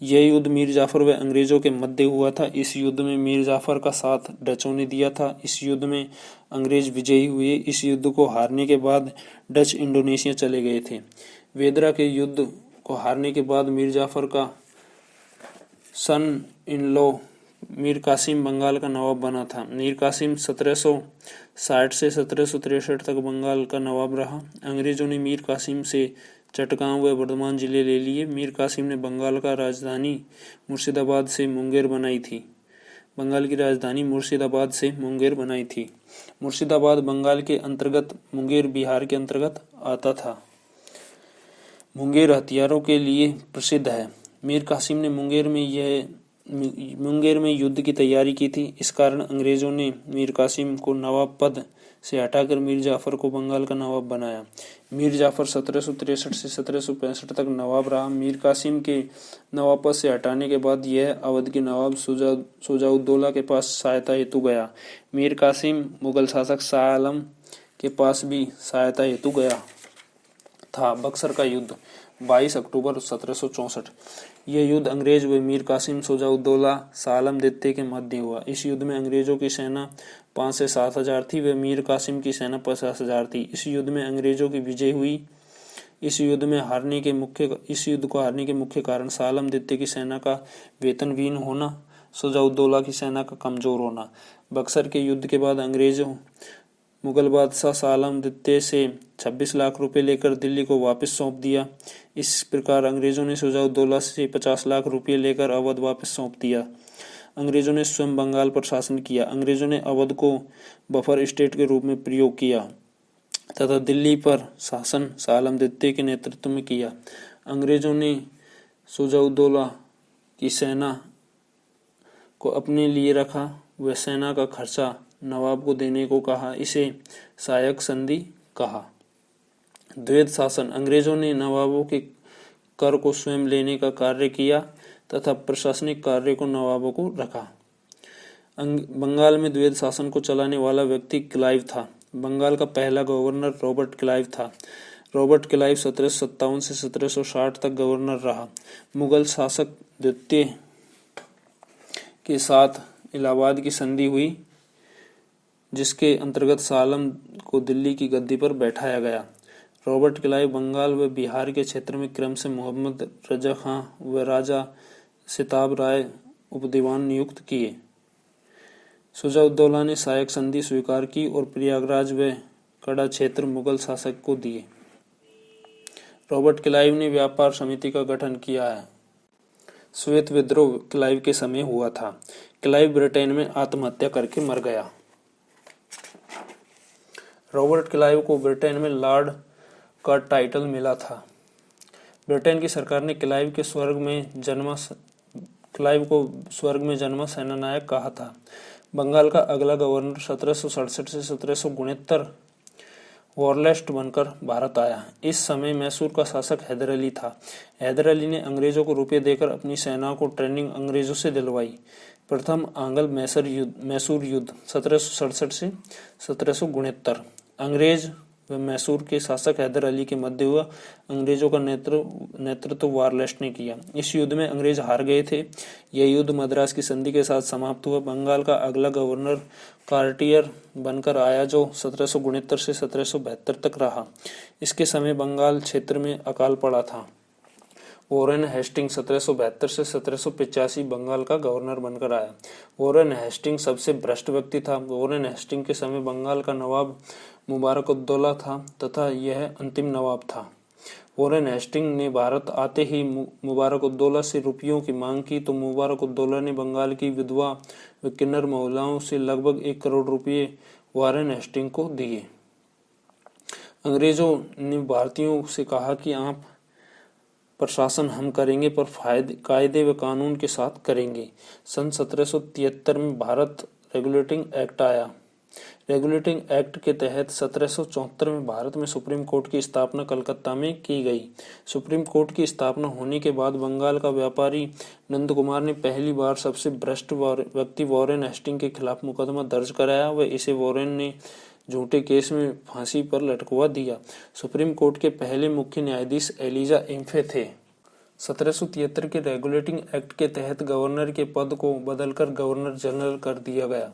यह युद्ध मीर जाफर व अंग्रेजों के मध्य हुआ था। इस युद्ध में मीर जाफर का साथ डचों ने दिया था। इस युद्ध में अंग्रेज विजयी हुए। इस युद्ध को हारने के बाद डच इंडोनेशिया चले गए थे। वेदरा के युद्ध को हारने के बाद मीर जाफर का सन इन लॉ मीर कासिम बंगाल का नवाब बना था। मीर कासिम 1760 से 1763 तक बंगाल का नवाब रहा। अंग्रेजों ने मीर कासिम से चटगांव व बर्धमान जिले ले लिए। मीर कासिम ने बंगाल का राजधानी मुर्शिदाबाद से मुंगेर बनाई थी। बंगाल की राजधानी मुर्शिदाबाद से मुंगेर बनाई थी। मुर्शिदाबाद बंगाल के अंतर्गत, मुंगेर बिहार के अंतर्गत आता था। मुंगेर हथियारों के लिए प्रसिद्ध है। मीर कासिम ने मुंगेर में युद्ध की तैयारी की थी। इस कारण अंग्रेजों ने मीर कासिम को नवाब पद से हटाकर मीर जाफर को बंगाल का नवाब बनाया। मीर जाफर 1763 से 1765 तक नवाब रहा। मीर कासिम के नवाब पद से हटाने के बाद यह अवध के नवाब शुजाउद्दौला के पास सहायता हेतु गया। मीर कासिम मुगल शासक शाह आलम के पास भी सहायता हेतु गया था। बक्सर का युद्ध 22 अक्टूबर 1764। यह युद्ध अंग्रेज व मीर कासिम शुजाउद्दौला शाह आलम द्वितीय के मध्य हुआ। इस युद्ध में अंग्रेजों की सेना 5 से 7 हजार थी व मीर कासिम की सेना 50 हजार थी। इस युद्ध में अंग्रेजों की विजय हुई। इस युद्ध को हारने के मुख्य कारण शाह आलम द्वितीय की सेना का वेतनहीन होना, शुजाउद्दौला की सेना का कमजोर होना। बक्सर के युद्ध के बाद अंग्रेजों मुगल बादशाह शाह आलम द्वितीय से 26 लाख रुपए लेकर दिल्ली को वापस सौंप दिया। इस प्रकार अंग्रेजों ने शुजाउद्दौला से 50 लाख रुपए लेकर अवध वापस सौंप दिया। अंग्रेजों ने स्वयं बंगाल पर शासन किया। अंग्रेजों ने अवध को बफर स्टेट के रूप में प्रयोग किया तथा दिल्ली पर शासन शाह आलम द्वितीय के नेतृत्व में किया। अंग्रेजों ने शुजाउद्दौला की सेना को अपने लिए रखा व सेना का खर्चा नवाब को देने को कहा। इसे सहायक संधि कहा। द्वैध शासन। अंग्रेजों ने नवाबों के कर को स्वयं लेने का कार्य किया तथा प्रशासनिक कार्य को नवाबों को रखा। बंगाल में द्वैध शासन को चलाने वाला व्यक्ति क्लाइव था। बंगाल का पहला गवर्नर रॉबर्ट क्लाइव था। रॉबर्ट क्लाइव 1757 से 1760 तक गवर्नर रहा। मुगल शासक द्वितीय के साथ इलाहाबाद की संधि हुई, जिसके अंतर्गत शाह आलम को दिल्ली की गद्दी पर बैठाया गया। रॉबर्ट क्लाइव बंगाल व बिहार के क्षेत्र में क्रम से मोहम्मद रजा खां व राजा सिताब राय उपदीवान नियुक्त किए। शुजाउद्दौला ने सहायक संधि स्वीकार की और प्रयागराज व कड़ा क्षेत्र मुगल शासक को दिए। रॉबर्ट क्लाइव ने व्यापार समिति का गठन किया है। श्वेत विद्रोह क्लाइव के समय हुआ था। क्लाइव ब्रिटेन में आत्महत्या करके मर गया। रॉबर्ट क्लाइव को ब्रिटेन में लॉर्ड का टाइटल मिला था। ब्रिटेन की सरकार ने क्लाइव को स्वर्ग में जन्मा सेनानायक कहा था। बंगाल का अगला गवर्नर 1767 से 1769 वॉरलेस्ट बनकर भारत आया। इस समय मैसूर का शासक हैदर अली था। हैदर अली ने अंग्रेजों को रुपये देकर अपनी सेनाओं को ट्रेनिंग अंग्रेजों से दिलवाई। प्रथम आंग्ल मैसूर युद्ध 1767 से 1769 अंग्रेज व मैसूर के शासक हैदर अली के मध्य हुआ। अंग्रेजों का नेतृत्व वॉरलेस्ट ने किया। इस युद्ध में अंग्रेज हार गए थे। यह युद्ध मद्रास की संधि के साथ समाप्त हुआ। बंगाल का अगला गवर्नर कार्टियर बनकर आया, जो 1769 से 1772 तक रहा। इसके समय बंगाल क्षेत्र में अकाल पड़ा था। वॉरेन हेस्टिंग 1772 से 1785 बंगाल का गवर्नर बनकर आया। वॉरेन हेस्टिंग सबसे भ्रष्ट व्यक्ति था। वॉरेन हेस्टिंग के समय बंगाल का नवाब मुबारकउद्दौला था तथा यह अंतिम नवाब था। वॉरेन हेस्टिंग ने भारत आते ही मुबारकउद्दौला से रुपयों की मांग की, तो मुबारकउद्दौला ने बंगाल की विधवा व किन्नर महिलाओं से लगभग 1 करोड़ रुपये वॉरेन हेस्टिंग को दिए। अंग्रेजों ने भारतीयों से कहा कि आप प्रशासन हम करेंगे, पर कायदे व कानून के साथ करेंगे। सन 1773 में भारत रेगुलेटिंग एक्ट आया। रेगुलेटिंग एक्ट के तहत 1774 में भारत में सुप्रीम कोर्ट की स्थापना कलकत्ता में की गई। सुप्रीम कोर्ट की स्थापना होने के बाद बंगाल का व्यापारी नंद कुमार ने पहली बार सबसे भ्रष्ट व्यक्ति वॉरेन हेस्टिंग के खिलाफ मुकदमा दर्ज कराया व इसे वॉरेन ने झूठे केस में फांसी पर लटकवा दिया। सुप्रीम कोर्ट के पहले मुख्य न्यायाधीश एलिजा इम्फे थे। 1773 के रेगुलेटिंग एक्ट के तहत गवर्नर के पद को बदलकर गवर्नर जनरल कर दिया गया।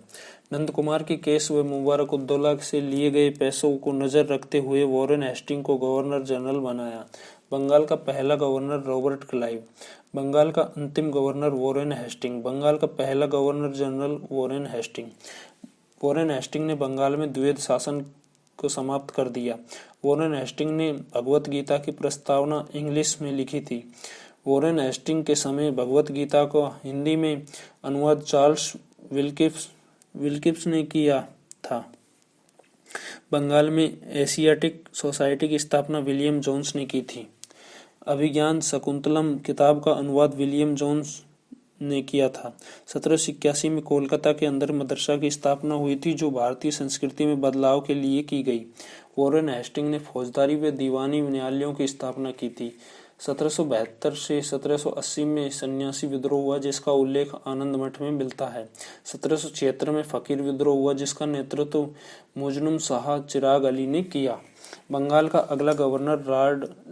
नंद कुमार के केस व मुबारकउद्दौला से लिए गए पैसों को नजर रखते हुए वॉरेन हेस्टिंग को गवर्नर जनरल बनाया। बंगाल का पहला गवर्नर रॉबर्ट क्लाइव, बंगाल का अंतिम गवर्नर वॉरेन हेस्टिंग, बंगाल का पहला governor general Warren Hasting. Warren Hasting ने बंगाल में द्वैध शासन को समाप्त कर दिया। वॉरेन हेस्टिंग ने भगवत गीता की प्रस्तावना इंग्लिश में लिखी थी। वॉरेन हेस्टिंग के समय भगवत गीता को हिंदी में अनुवाद चार्ल्स विल्किंस ने किया था। बंगाल में एशियाटिक सोसाइटी की स्थापना विलियम जोन्स ने की थी। अभिज्ञान शकुंतलम किताब का अनुवाद विलियम जोन्स ने किया था। 1781 में कोलकाता के अंदर मदरसा की स्थापना हुई थी, जो भारतीय संस्कृति में बदलाव के लिए की गई। वॉरेन हेस्टिंग ने फौजदारी व दीवानी न्यायालयों की स्थापना की थी। 1772 से 1780 में सन्यासी विद्रोह हुआ, जिसका उल्लेख आनंद मठ में मिलता है। 1776 में फकीर विद्रोह हुआ, जिसका नेतृत्व मुजनुम शाह चिराग अली ने किया। बंगाल का अगला गवर्नर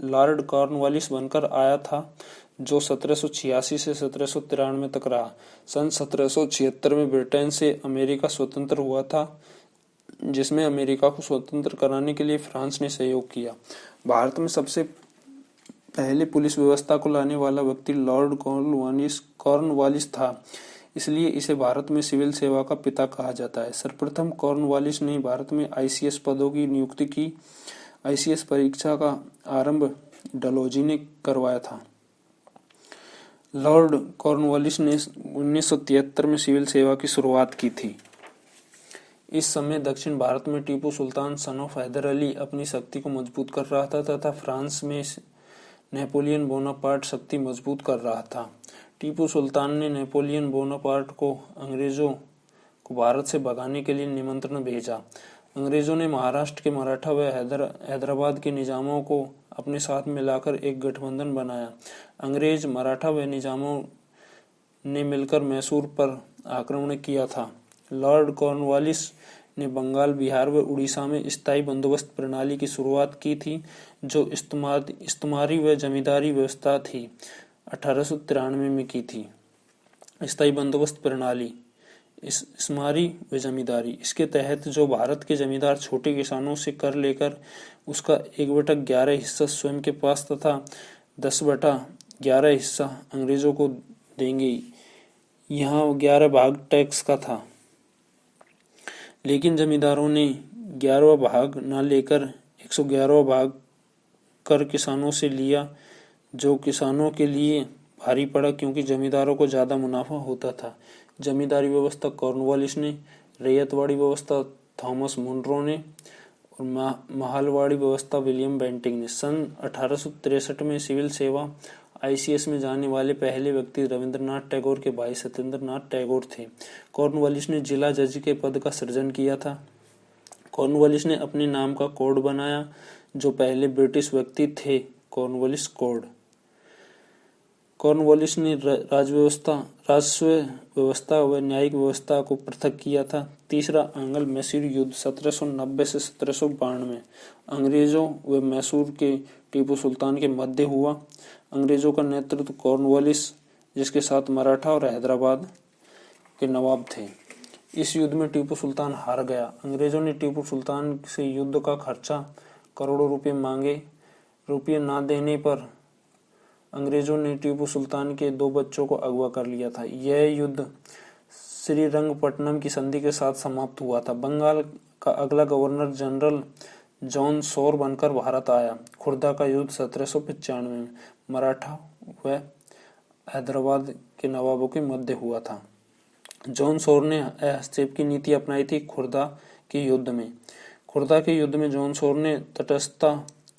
लॉर्ड कॉर्नवालिस बनकर आया था, जो 1786 से 1793 तक रहा। सन 1776 में ब्रिटेन से अमेरिका स्वतंत्र हुआ था, जिसमें अमेरिका को स्वतंत्र कराने के लिए फ्रांस ने सहयोग किया। भारत में सबसे पहले पुलिस व्यवस्था को लाने वाला व्यक्ति लॉर्ड कॉर्नवालिस था, इसलिए इसे भारत में सिविल सेवा का पिता कहा जाता है। सर्वप्रथम कॉर्नवालिस ने भारत में ICS पदों की नियुक्ति की। ICS परीक्षा का आरंभ डलहौजी ने करवाया था। लॉर्ड कॉर्नवालिस ने 1973 में सिविल सेवा की शुरुआत की थी। इस समय दक्षिण भारत में टीपू सुल्तान सन ऑफ हैदर अली अपनी शक्ति को मजबूत कर रहा था तथा फ्रांस में नेपोलियन बोनापार्ट शक्ति मजबूत कर रहा था। टीपू सुल्तान ने नेपोलियन बोनापार्ट को अंग्रेजों को भारत से भगाने के लिए निमंत्रण भेजा। अंग्रेजों ने महाराष्ट्र के मराठा व हैदराबाद के निजामों को अपने साथ मिलाकर एक गठबंधन बनाया। अंग्रेज, मराठा व निजामों ने मिलकर मैसूर पर आक्रमण किया था। लॉर्ड कॉर्नवालिस ने बंगाल, बिहार व उड़ीसा में स्थायी बंदोबस्त प्रणाली की शुरुआत की थी, जो इस्तेमारी व जमींदारी व्यवस्था थी। 1893 में की थी। स्थायी बंदोबस्त प्रणाली इस्तेमारी व जमींदारी, इसके तहत जो भारत के जमींदार छोटे किसानों से कर लेकर उसका 1/11 हिस्सा स्वयं के पास तथा 10/11 हिस्सा अंग्रेजों को देंगे। यहाँ 11 भाग टैक्स का था, लेकिन जमींदारों ने 11वां भाग न लेकर 111वां भाग कर किसानों से लिया, जो किसानों के लिए भारी पड़ा क्योंकि जमींदारों को ज्यादा मुनाफा होता था। जमींदारी व्यवस्था कॉर्नवालिस ने, रैयतवाड़ी व्यवस्था थॉमस मुनरो ने और महालवाड़ी व्यवस्था विलियम बेंटिंग ने। सन 1863 में सिविल सेवा ICS में जाने वाले पहले व्यक्ति रविंद्रनाथ टैगोर के भाई सत्येंद्रनाथ टैगोर थे। कॉर्नवालिस ने जिला जज के पद का सृजन किया था। कॉर्नवालिस ने अपने नाम का कोड बनाया, जो पहले ब्रिटिश व्यक्ति थे, कॉर्नवालिस कोड। कॉर्नवालिस ने राजस्व व्यवस्था व न्यायिक व्यवस्था को पृथक किया था। तीसरा आंग्ल मैसूर युद्ध 1790 से 1792 अंग्रेजों व मैसूर के टीपू सुल्तान के मध्य हुआ। अंग्रेजों का नेतृत्व कॉर्नवालिस, जिसके साथ मराठा और हैदराबाद के नवाब थे। इस युद्ध में टीपू सुल्तान हार गया। अंग्रेजों ने टीपू सुल्तान से युद्ध का खर्चा करोड़ों रुपए मांगे। रुपये न देने पर अंग्रेजों ने टीपू सुल्तान के 2 बच्चों को अगवा कर लिया था। यह युद्ध श्रीरंगपट्टनम की संधि के साथ समाप्त हुआ था। बंगाल का अगला गवर्नर जनरल जॉन सोर बनकर भारत आया। खुर्दा का युद्ध 1795 में मराठा व हैदराबाद के नवाबों के मध्य हुआ था। जॉन सोर ने हस्तक्षेप की नीति अपनाई थी। खुर्दा के युद्ध में जॉन सोर ने तटस्थता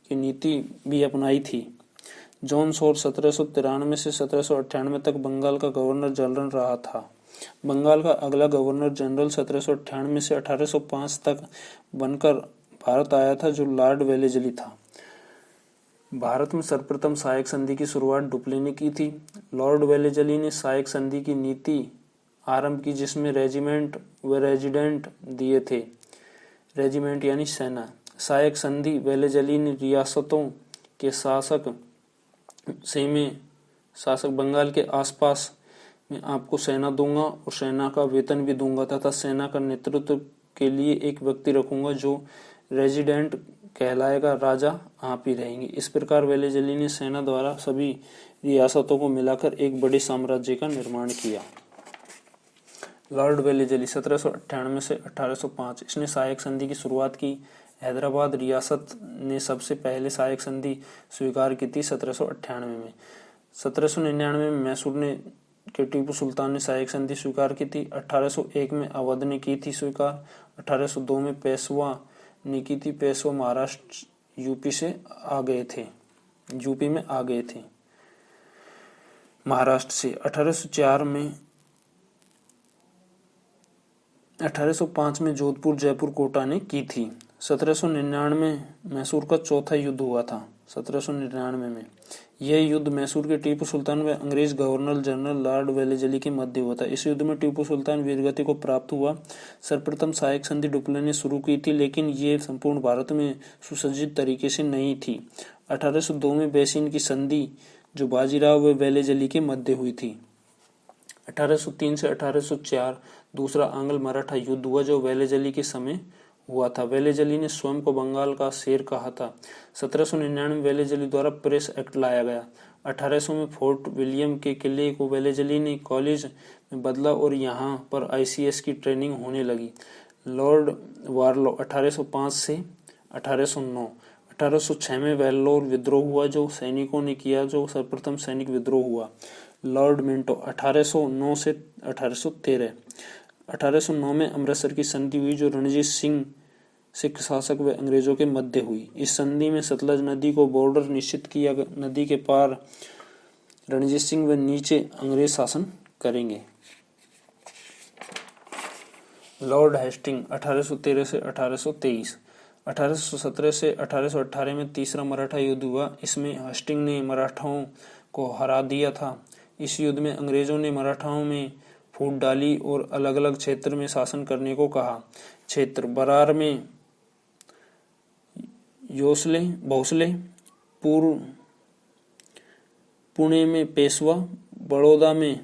की नीति भी अपनाई थी। जॉन सोर 1793 से 1798 तक बंगाल का गवर्नर जनरल रहा था। बंगाल का अगला गवर्नर जनरल 1798 से 1805 तक बनकर भारत आया था, जो लॉर्ड वेलेस्ली था। भारत में सर्वप्रथम सहायक संधि की शुरुआत डुप्ले ने की थी। लॉर्ड वेलेस्ली ने सहायक संधि की नीति आरंभ की, जिसमें रेजिमेंट व रेजिडेंट दिए थे। रेजिमेंट यानी सेना। सहायक संधि वेलेस्ली ने रियासतों के शासक बंगाल के आसपास में आपको सेना दूंगा और सेना का वेतन भी दूंगा तथा सेना का नेतृत्व के लिए एक व्यक्ति रखूंगा जो रेजिडेंट कहलाएगा, राजा आप ही रहेंगे। इस प्रकार वेलेज़ली ने सेना द्वारा सभी रियासतों को मिलाकर एक बड़े साम्राज्य का निर्माण किया। लॉर्ड वेलेज़ली 1798 से 1805, इसने सहायक संधि की शुरुआत की। हैदराबाद रियासत ने सबसे पहले सहायक संधि स्वीकार की थी 1798 में। 1799 में मैसूर ने के टीपू सुल्तान ने सहायक संधि स्वीकार की थी। 1801 में अवध ने की थी स्वीकार। 1802 में पेशवा ने की थी। पेशवा महाराष्ट्र यूपी में आ गए थे महाराष्ट्र से। 1805 में जोधपुर जयपुर कोटा ने की थी। 1799 में मैसूर का चौथा युद्ध हुआ था। 1799 में यह युद्ध मैसूर के टीपू सुल्तान व अंग्रेज गवर्नर जनरल लॉर्ड वेलेज़ली के मध्य हुआ था। इस युद्ध में टीपू सुल्तान वीरगति को प्राप्त हुआ। सर्वप्रथम सहायक संधि डुप्ले ने शुरू की थी, लेकिन ये संपूर्ण भारत में सुसज्जित तरीके से नहीं थी। 1802 में बेसिन की संधि जो बाजीराव व वेलेज़ली के मध्य हुई थी। 1803 से 1804 दूसरा आंग्ल मराठा युद्ध हुआ जो वेलेज़ली के समय हुआ था। वेलेज़ली ने स्वयं को बंगाल का शेर कहा था। 1799 में वेलेज़ली द्वारा प्रेस एक्ट लाया गया। 1800 में फोर्ट विलियम के किले को वेलेज़ली ने कॉलेज में बदला और यहाँ पर ICS की ट्रेनिंग होने लगी। लॉर्ड वारलो 1805 से 1809। 1806 में वेल्लोर विद्रोह हुआ जो सैनिकों ने किया, जो सर्वप्रथम सैनिक विद्रोह हुआ। लॉर्ड मिंटो 1809 से 1813। 1809 में अमृतसर की संधि हुई जो रणजीत सिंह सिख शासक व अंग्रेजों के मध्य हुई। इस संधि में सतलज नदी को बॉर्डर निश्चित किया। नदी के पार रणजीत सिंह व नीचे अंग्रेज शासन करेंगे। लॉर्ड हेस्टिंग 1813 से 1823। 1817 से 1818 में तीसरा मराठा युद्ध हुआ। इसमें हेस्टिंग ने मराठाओं को हरा दिया था। इस युद्ध में अंग्रेजों ने मराठाओं में फूट डाली और अलग अलग क्षेत्र में शासन करने को कहा। क्षेत्र बरार में भोसले, पुणे में पेशवा, बड़ौदा में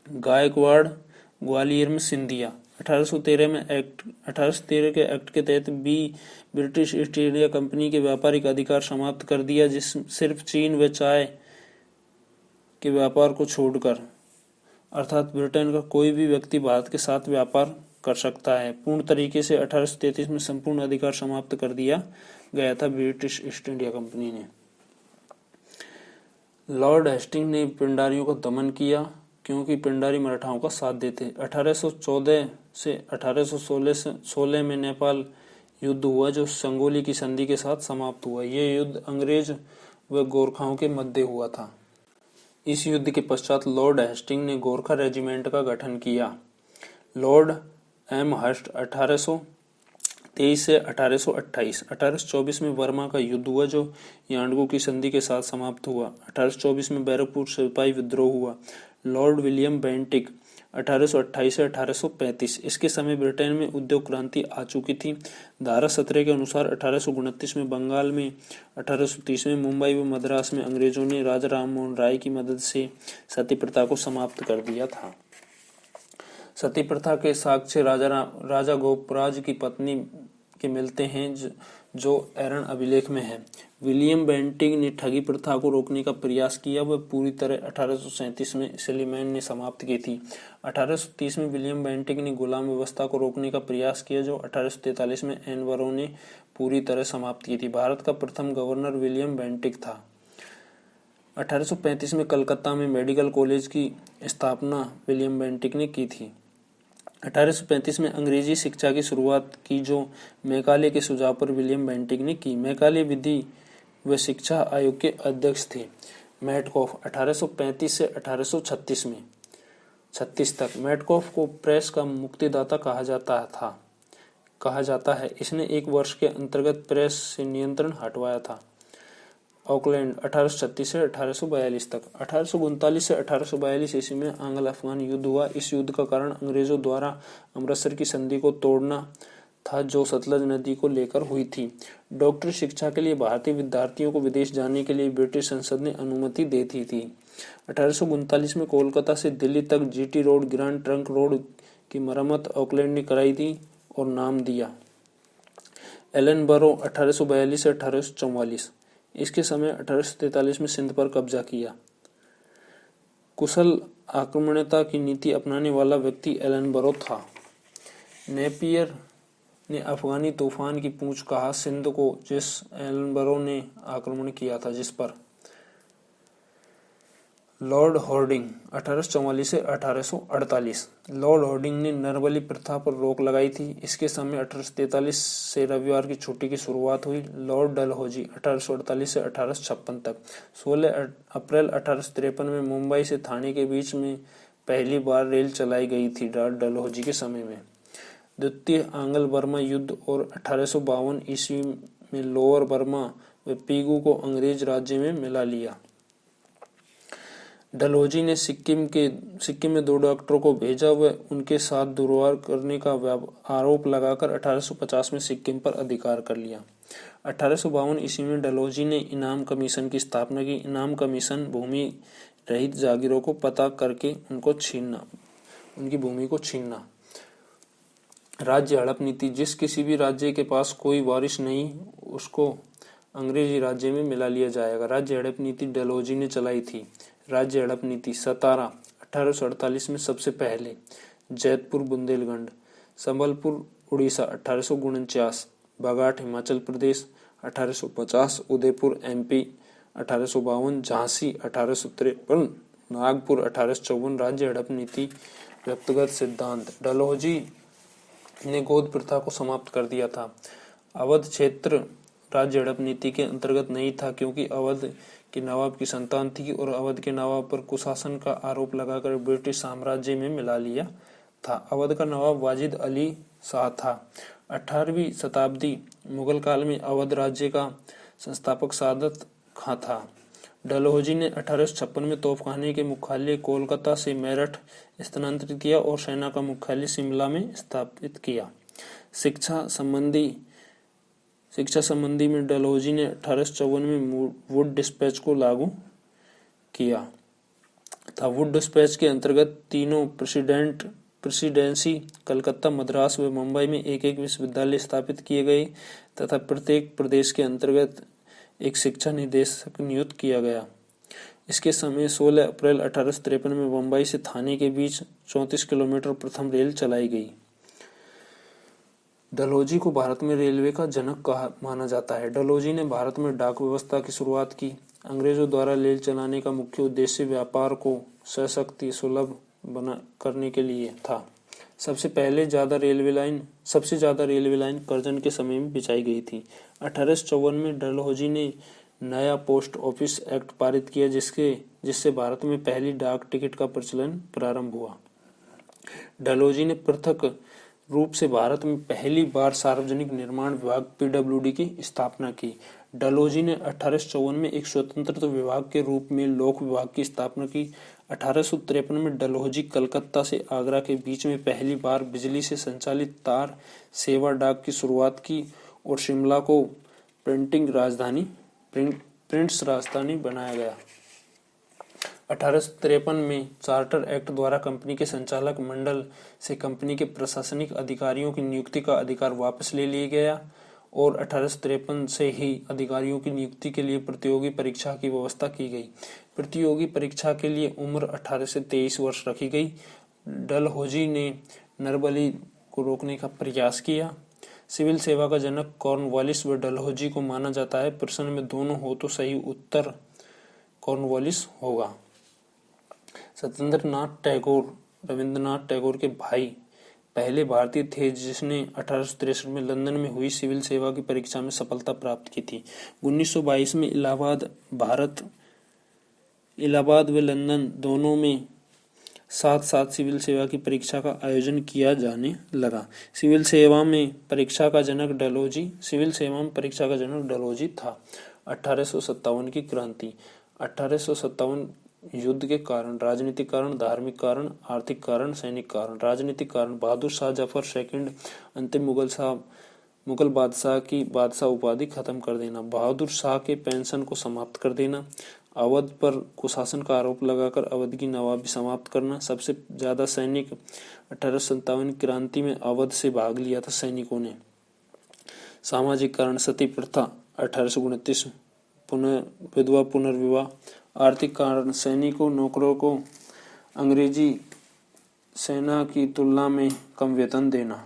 गायकवाड़, ग्वालियर में सिंधिया। 1813 के एक्ट के तहत ब्रिटिश ईस्ट इंडिया कंपनी के व्यापारिक अधिकार समाप्त कर दिया, जिस सिर्फ चीन व चाय के व्यापार को छोड़कर, अर्थात ब्रिटेन का कोई भी व्यक्ति भारत के साथ व्यापार कर सकता है। पूर्ण तरीके से 1833 में संपूर्ण अधिकार समाप्त कर दिया गया था ब्रिटिश ईस्ट इंडिया कंपनी ने। लॉर्ड हेस्टिंग ने पिंडारियों का दमन किया क्योंकि पिंडारी मराठाओं का साथ देते। 1814 से 1816 में नेपाल युद्ध हुआ जो संगोली की संधि के साथ समाप्त हुआ। यह युद्ध अंग्रेज व गोरखाओं के मध्य हुआ था। इस युद्ध के पश्चात लॉर्ड हेस्टिंग ने गोरखा रेजिमेंट का गठन किया। लॉर्ड एम हर्स्ट 1823 से 1828। 1824 में बर्मा का युद्ध हुआ जो यांडगो की संधि के साथ समाप्त हुआ। 1824 में बैरकपुर सिपाही विद्रोह हुआ। लॉर्ड विलियम बेंटिक 1828 से 1835। इसके समय ब्रिटेन में उद्योग क्रांति आ चुकी थी। धारा 17 के अनुसार 1829 में बंगाल में, 1830 में मुंबई व मद्रास में अंग्रेजों ने राजा राममोहन राय की मदद से सती प्रथा को समाप्त कर दिया था। सती प्रथा के साक्ष्य राजा गोपराज की पत्नी के मिलते हैं जो एरन अभिलेख में है। विलियम बेंटिक ने ठगी प्रथा को रोकने का प्रयास किया। वह पूरी तरह 1837 में सलीमैन ने समाप्त की थी। 1830 में विलियम बेंटिक ने गुलाम व्यवस्था को रोकने का प्रयास किया जो 1843 में एनवरों ने पूरी तरह समाप्त की थी। भारत का प्रथम गवर्नर विलियम बेंटिक था। 1835 में कलकत्ता में मेडिकल कॉलेज की स्थापना विलियम बेंटिक ने की थी। 1835 में अंग्रेजी शिक्षा की शुरुआत की जो मैकाले के सुझाव पर विलियम बेंटिक ने की। मैकाले विधि व शिक्षा आयोग के अध्यक्ष थे। मैटकॉफ 1835 से 1836 में 36 तक। मैटकॉफ को प्रेस का मुक्तिदाता कहा जाता है। इसने एक वर्ष के अंतर्गत प्रेस से नियंत्रण हटवाया था। ऑकलैंड 1836 से 1842 तक। 1839 से 1842 ईस्वी में आंग्ल अफगान युद्ध हुआ। इस युद्ध का कारण अंग्रेजों द्वारा अमृतसर की संधि को तोड़ना था जो सतलज नदी को लेकर हुई थी। डॉक्टरी शिक्षा के लिए भारतीय विद्यार्थियों को विदेश जाने के लिए ब्रिटिश संसद ने अनुमति दे दी थी। 1839 में कोलकाता से दिल्ली तक GT road, grand trunk road की मरम्मत ऑकलैंड ने कराई थी और नाम दिया। एलनबरो 1842 से 1844। इसके समय 1843 में सिंध पर कब्जा किया। कुशल आक्रमणता की नीति अपनाने वाला व्यक्ति एलनबरो था। नेपियर ने अफगानी तूफान की पूंछ कहा सिंध को, जिस एलनबरो ने आक्रमण किया था, जिस पर लॉर्ड हॉर्डिंग 1844 से 1848। लॉर्ड हॉर्डिंग ने नरबली प्रथा पर रोक लगाई थी। इसके समय 1843 से रविवार की छुट्टी की शुरुआत हुई। लॉर्ड डलहौजी 1848 से 1856 तक। 16 अप्रैल 1853 में मुंबई से थाने के बीच में पहली बार रेल चलाई गई थी। लॉर्ड डलहौजी के समय में द्वितीय आंग्ल बर्मा युद्ध और 1852 ईस्वी में लोअर बर्मा व पीगू को अंग्रेज राज्य में मिला लिया। डलहौजी ने सिक्किम में 2 डॉक्टरों को भेजा व उनके साथ दुर्व्यवहार करने का आरोप लगाकर 1850 में सिक्किम पर अधिकार कर लिया। 1852 ईस्वी में डलहौजी ने इनाम कमीशन की स्थापना की। इनाम कमीशन भूमि रहित जागीरों को पता करके उनकी भूमि को छीनना। राज्य हड़प नीति, जिस किसी भी राज्य के पास कोई वारिस नहीं उसको अंग्रेजी राज्य में मिला लिया जाएगा। राज्य हड़प नीति डलहौजी ने चलाई थी। राज्य हड़प नीति सतारा 1848 में सबसे पहले, जैतपुर बुंदेलखंड, संबलपुर उड़ीसा 1849, बागाट हिमाचल प्रदेश 1850, उदयपुर एमपी 1852, झांसी 1853, नागपुर 1854। राज्य हड़प नीति व्यक्तिगत सिद्धांत। डलहौजी ने गोद प्रथा को समाप्त कर दिया था। अवध क्षेत्र राज्य हड़प नीति के अंतर्गत नहीं था क्योंकि अवध के नवाब की संतान थी और अवध के नवाब पर कुशासन का आरोप लगाकर ब्रिटिश साम्राज्य में मिला लिया था। अवध का नवाब वाजिद अली शाह था। 18वीं शताब्दी मुगल काल में अवध राज्य का संस्थापक सादत खां था। डलहौजी ने 1856 में तोपखाने के मुख्यालय कोलकाता से मेरठ स्थानांतरित किया और सेना का मुख्यालय शिमला में स्थापित किया। शिक्षा संबंधी में डलहौजी ने 1854 में वुड डिस्पैच को लागू किया था। वुड डिस्पैच के अंतर्गत तीनों प्रेसिडेंसी कलकत्ता, मद्रास व मुंबई में एक विश्वविद्यालय स्थापित किए गए तथा प्रत्येक प्रदेश के अंतर्गत एक शिक्षा निदेशक नियुक्त किया गया। इसके समय 16 अप्रैल 1853 में मुंबई से थाने के बीच 34 किलोमीटर प्रथम रेल चलाई गई। डलहौजी को भारत में रेलवे का जनक माना जाता है। डलहौजी ने भारत में डाक व्यवस्था की शुरुआत की। अंग्रेजों द्वारा रेल चलाने का मुख्य उद्देश्य व्यापार को सशक्त सुलभ करने के लिए था। सबसे ज्यादा रेलवे लाइन करजन के समय में बिछाई गई थी। 1854 में डलहौजी ने नया पोस्ट ऑफिस एक्ट पारित किया जिससे भारत में पहली डाक टिकट का प्रचलन प्रारंभ हुआ। डलहौजी ने पृथक रूप से भारत में पहली बार सार्वजनिक निर्माण विभाग पीडब्ल्यूडी की स्थापना की। डलहौजी ने 1854 में एक स्वतंत्र विभाग के रूप में लोक विभाग की स्थापना की। 1853 में डलहौजी कलकत्ता से आगरा के बीच में पहली बार बिजली से संचालित तार सेवा डाक की शुरुआत की और शिमला को प्रिंट्स राजधानी बनाया गया। 1853 में चार्टर एक्ट द्वारा कंपनी के संचालक मंडल से कंपनी के प्रशासनिक अधिकारियों की नियुक्ति का अधिकार वापस ले लिया गया और 1853 से ही अधिकारियों की नियुक्ति के लिए प्रतियोगी परीक्षा की व्यवस्था की गई। प्रतियोगी परीक्षा के लिए उम्र 18 से 23 वर्ष रखी गई। डलहौजी ने नरबली को रोकने का प्रयास किया। सिविल सेवा का जनक कॉर्नवालिस व डलहौजी को माना जाता है। प्रश्न में दोनों हो तो सही उत्तर कॉर्नवालिस होगा। सत्येंद्रनाथ टैगोर रविंद्रनाथ टैगोर के भाई पहले भारतीय थे जिसने 1863 में लंदन में हुई सिविल सेवा की परीक्षा में सफलता प्राप्त की थी। 1922 में इलाहाबाद व लंदन दोनों में साथ साथ सिविल सेवा की परीक्षा का आयोजन किया जाने लगा। सिविल सेवा में परीक्षा का जनक डलहौजी था। 1857 की क्रांति। 1857 युद्ध के कारण, राजनीतिक कारण, धार्मिक कारण, आर्थिक कारण, सैनिक कारण। राजनीतिक कारण, बहादुर शाह जफर सेकंड अंतिम मुगल बादशाह की बादशाह उपाधि खत्म कर देना, बहादुर शाह के पेंशन को समाप्त कर देना, अवध पर कुशासन का आरोप लगाकर अवध की नवाबी समाप्त करना। सबसे ज्यादा सैनिक 1857 क्रांति में अवध से भाग लिया था सैनिकों ने। सामाजिक कारण सती प्रथा 1829, विधवा पुनर्विवाह। आर्थिक कारण सैनिकों नौकरों को अंग्रेजी सेना की तुलना में कम वेतन देना।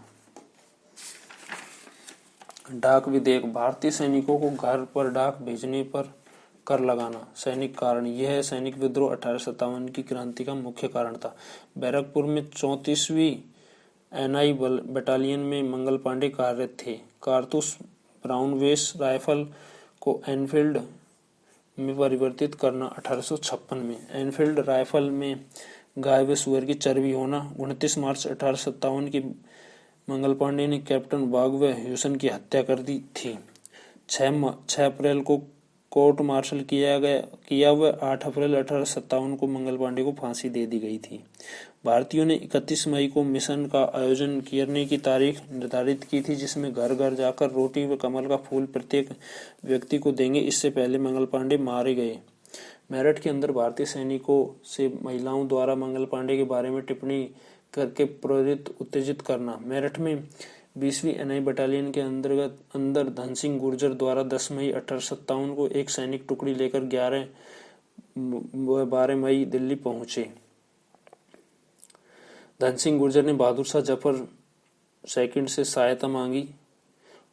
डाक विधेयक, भारतीय सैनिकों को घर पर डाक भेजने पर कर लगाना। सैनिक कारण, यह सैनिक विद्रोह 1857 की क्रांति का मुख्य कारण था। बैरकपुर में 34वीं एनआई बटालियन में मंगल पांडे कार्यरत थे। कारतूस ब्राउन वेस राइफल को एनफील्ड में परिवर्तित करना 1856 में। एनफील्ड राइफल में गाय व सुअर की चर्बी होना। 29 मार्च 1857 की मंगल पांडे ने कैप्टन बाग व ह्यूसन की हत्या कर दी थी। 6 अप्रैल को कोर्ट मार्शल किया व 8 अप्रैल 1857 को मंगल पांडे को फांसी दे दी गई थी। भारतीयों ने 31 मई को मिशन का आयोजन करने की तारीख निर्धारित की थी, जिसमें घर घर जाकर रोटी व कमल का फूल प्रत्येक व्यक्ति को देंगे। इससे पहले मंगल पांडे मारे गए। मेरठ के अंदर भारतीय सैनिकों से महिलाओं द्वारा मंगल पांडे के बारे में टिप्पणी करके प्रेरित उत्तेजित करना। मेरठ में 20वीं एनआई बटालियन के अंदर धन सिंह गुर्जर द्वारा 10 मई 1857 को एक सैनिक टुकड़ी लेकर 11 व 12 मई दिल्ली पहुंचे। धन सिंह गुर्जर ने बहादुर शाह जफर सेकंड से सहायता मांगी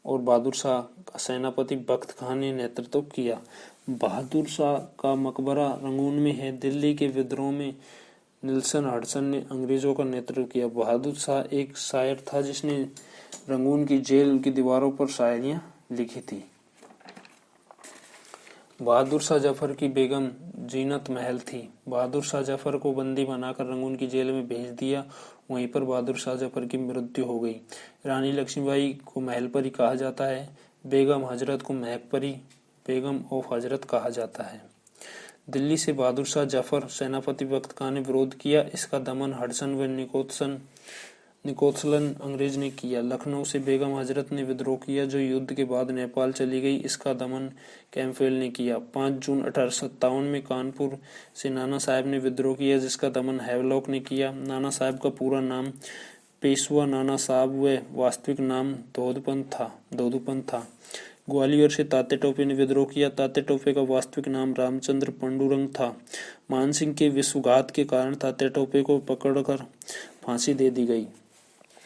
और बहादुर शाह का सेनापति बख्त खान ने नेतृत्व किया। बहादुर शाह का मकबरा रंगून में है। दिल्ली के विद्रोह में निल्सन हडसन ने अंग्रेजों का नेतृत्व किया। बहादुर शाह एक शायर था जिसने रंगून की जेल की दीवारों पर शायरियां लिखी थी। बहादुर शाह जफर की बेगम जीनत महल थी। बहादुर शाह जफर को बंदी बनाकर रंगून की जेल में भेज दिया। वहीं पर बहादुर शाह जफर की मृत्यु हो गई। रानी लक्ष्मीबाई को महल परी कहा जाता है। बेगम हजरत को महक परी, बेगम ऑफ हजरत कहा जाता है। दिल्ली से बहादुर शाह जफर सेनापति बख्त खान ने विरोध किया। इसका दमन हडसन व निकोलसन अंग्रेज ने किया। लखनऊ से बेगम हजरत ने विद्रोह किया, जो युद्ध के बाद नेपाल चली गई। इसका दमन कैम्पबेल ने किया। 5 जून 1857 में कानपुर से नाना साहब ने विद्रोह किया, जिसका दमन हैवलॉक ने किया। नाना साहब का पूरा नाम पेशवा नाना साहब व वास्तविक नाम दोदुपंत था। ग्वालियर से तात्या टोपे ने विद्रोह किया। तात्या टोपे का वास्तविक नाम रामचंद्र पांडुरंग था। मानसिंह के विश्वासघात के कारण तात्या टोपे को पकड़कर फांसी दे दी गई।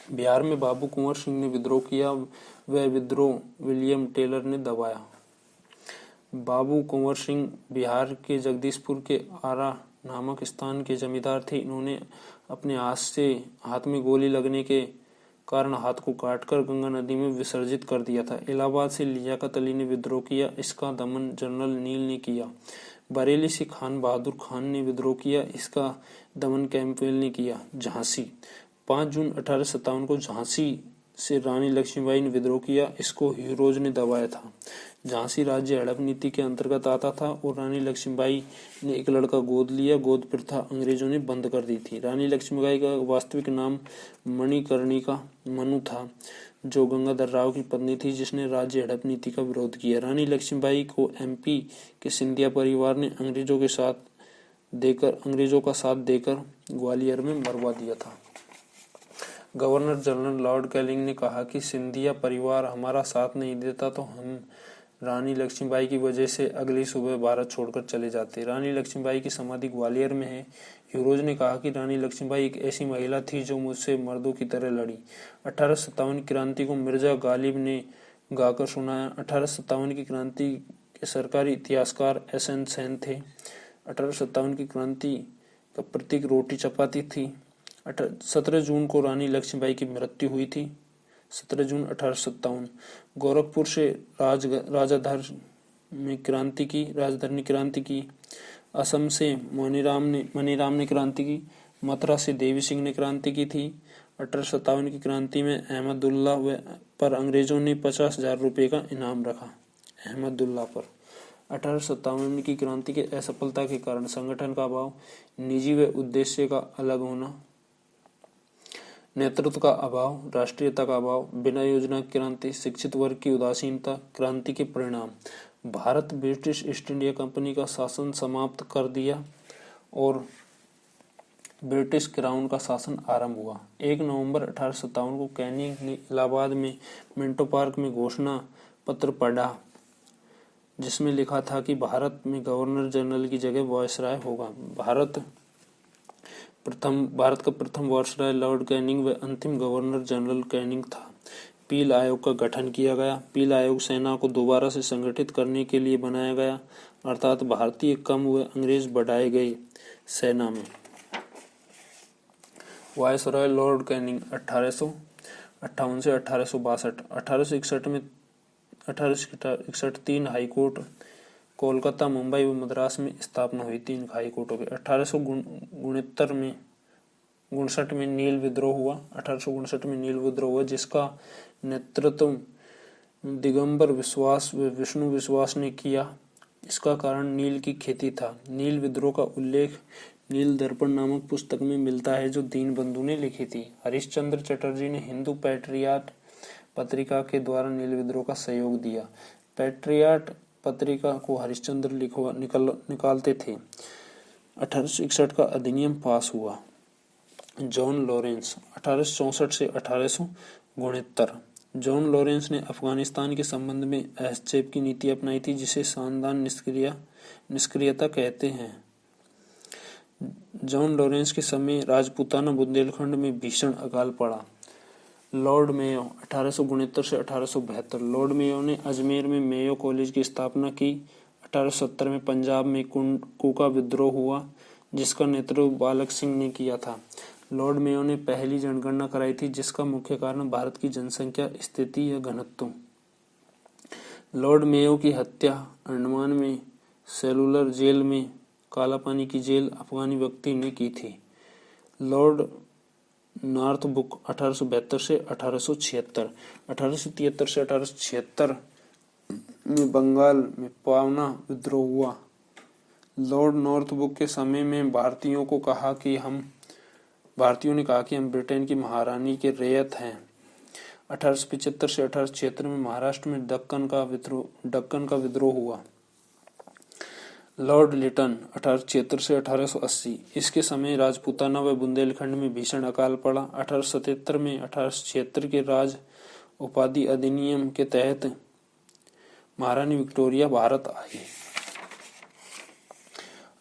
बिहार में बाबू कुंवर सिंह ने विद्रोह किया। वह विद्रोह विलियम टेलर ने दबाया। बाबू कुंवर सिंह बिहार के जगदीशपुर के आरा नामक स्थान के जमींदार थे। इन्होंने अपने हाथ में गोली लगने के कारण हाथ को काटकर गंगा नदी में विसर्जित कर दिया था। इलाहाबाद से लियाकत अली ने विद्रोह किया। इसका दमन जनरल नील ने किया। बरेली से खान बहादुर खान ने विद्रोह किया। इसका दमन कैम्पबेल ने किया। झांसी 5 जून 1857 को झांसी से रानी लक्ष्मीबाई ने विद्रोह किया। इसको हीरोज ने दबाया था। झांसी राज्य हड़प नीति के अंतर्गत आता था और रानी लक्ष्मीबाई ने एक लड़का गोद लिया। गोद प्रथा अंग्रेजों ने बंद कर दी थी। रानी लक्ष्मीबाई का वास्तविक नाम मणिकर्णिका मनु था, जो गंगाधर राव की पत्नी थी, जिसने राज्य हड़प नीति का विरोध किया। रानी लक्ष्मीबाई को एमपी के सिंधिया परिवार ने अंग्रेजों का साथ देकर ग्वालियर में मरवा दिया था। गवर्नर जनरल लॉर्ड कैनिंग ने कहा कि सिंधिया परिवार हमारा साथ नहीं देता तो हम रानी लक्ष्मीबाई की वजह से अगली सुबह भारत छोड़कर चले जाते। रानी लक्ष्मीबाई की समाधि ग्वालियर में है। हीरोज ने कहा कि रानी लक्ष्मीबाई एक ऐसी महिला थी जो मुझसे मर्दों की तरह लड़ी। 1857 क्रांति को मिर्जा गालिब ने गाकर सुनाया। 1857 की क्रांति के सरकारी इतिहासकार SN सेन थे। 1857 की क्रांति का प्रतीक रोटी चपाती थी। 17 जून को रानी लक्ष्मीबाई की मृत्यु हुई थी। 17 जून 1857। गोरखपुर से राजधरनी क्रांति की। असम से मनीराम ने क्रांति की। मथुरा से देवी सिंह ने क्रांति की थी। 1857 की क्रांति में अहमदुल्ला पर अंग्रेजों ने 50,000 रुपये का इनाम रखा। अहमदुल्ला पर 1857 की क्रांति के असफलता के कारण संगठन का अभाव, निजी व उद्देश्य का अलग होना, नेतृत्व का अभाव, राष्ट्रीयता का अभाव, बिना योजना की क्रांति, शिक्षित वर्ग की उदासीनता क्रांति के परिणाम। Bharat British East India company का शासन समाप्त कर दिया और ब्रिटिश क्राउन का शासन आरंभ हुआ। 1 नवंबर 1857 को कैनिंग ने इलाहाबाद में मिंटो पार्क में घोषणा पत्र पढ़ा, जिसमें लिखा था कि भारत में गवर्नर जनरल की जगह वायसराय होगा। भारत का प्रथम वायसराय लॉर्ड कैनिंग व अंतिम गवर्नर जनरल कैनिंग था। पील आयोग का गठन किया गया। पील आयोग सेना को दोबारा से संगठित करने के लिए बनाया गया, अर्थात भारतीय कम व अंग्रेज बढ़ाए गए सेना में। वायसराय लॉर्ड कैनिंग 1858 से 1862। 1861 3 हाईकोर्ट कोलकाता, मुंबई व मद्रास में स्थापना हुई। 3 हाईकोर्टों के 1859 में नील विद्रोह हुआ। 1859 में नील विद्रोह हुआ, जिसका नेतृत्व दिगंबर विश्वास व विष्णु विश्वास ने किया। इसका कारण नील की खेती था। नील विद्रोह का उल्लेख नील दर्पण नामक पुस्तक में मिलता है, जो दीनबंधु ने लिखी थी। हरिश्चंद्र चटर्जी ने हिंदू पैट्रियट पत्रिका के द्वारा नील विद्रोह का सहयोग दिया। पैट्रियट पत्रिका को हरिश्चंद्र निकालते थे। 1861 का अधिनियम पास हुआ। जॉन लॉरेंस 1864 से 1869। जॉन लॉरेंस ने अफगानिस्तान के संबंध में हस्तक्षेप की नीति अपनाई थी, जिसे सावधान निष्क्रियता कहते हैं। जॉन लॉरेंस के समय राजपूताना बुंदेलखंड में भीषण अकाल पड़ा। लॉर्ड मेयो 1869 से 1872। लॉर्ड मेयो ने अजमेर में मेयो कॉलेज की स्थापना की। 1870 में पंजाब में कूका विद्रोह हुआ, जिसका नेतृत्व बालक सिंह ने किया था। लॉर्ड मेयो ने पहली जनगणना कराई थी, जिसका मुख्य कारण भारत की जनसंख्या स्थिति या घनत्व। लॉर्ड मेयो की हत्या अंडमान में सेलुलर जेल में, काला पानी की जेल, अफगानी व्यक्ति ने की थी। लॉर्ड नॉर्थब्रुक 1872 से 1876। 1873 से 1876 में बंगाल में पावना विद्रोह हुआ। लॉर्ड नॉर्थब्रुक के समय में भारतीयों ने कहा कि हम ब्रिटेन की महारानी के रैयत हैं। 1875 से 1876 में महाराष्ट्र में दक्कन का विद्रोह हुआ। लॉर्ड लिटन 1876 से 1880। इसके समय राजपूताना व बुंदेलखंड में भीषण अकाल पड़ा। 1877 में 1876 के राज उपाधि अधिनियम के तहत महारानी विक्टोरिया भारत आई।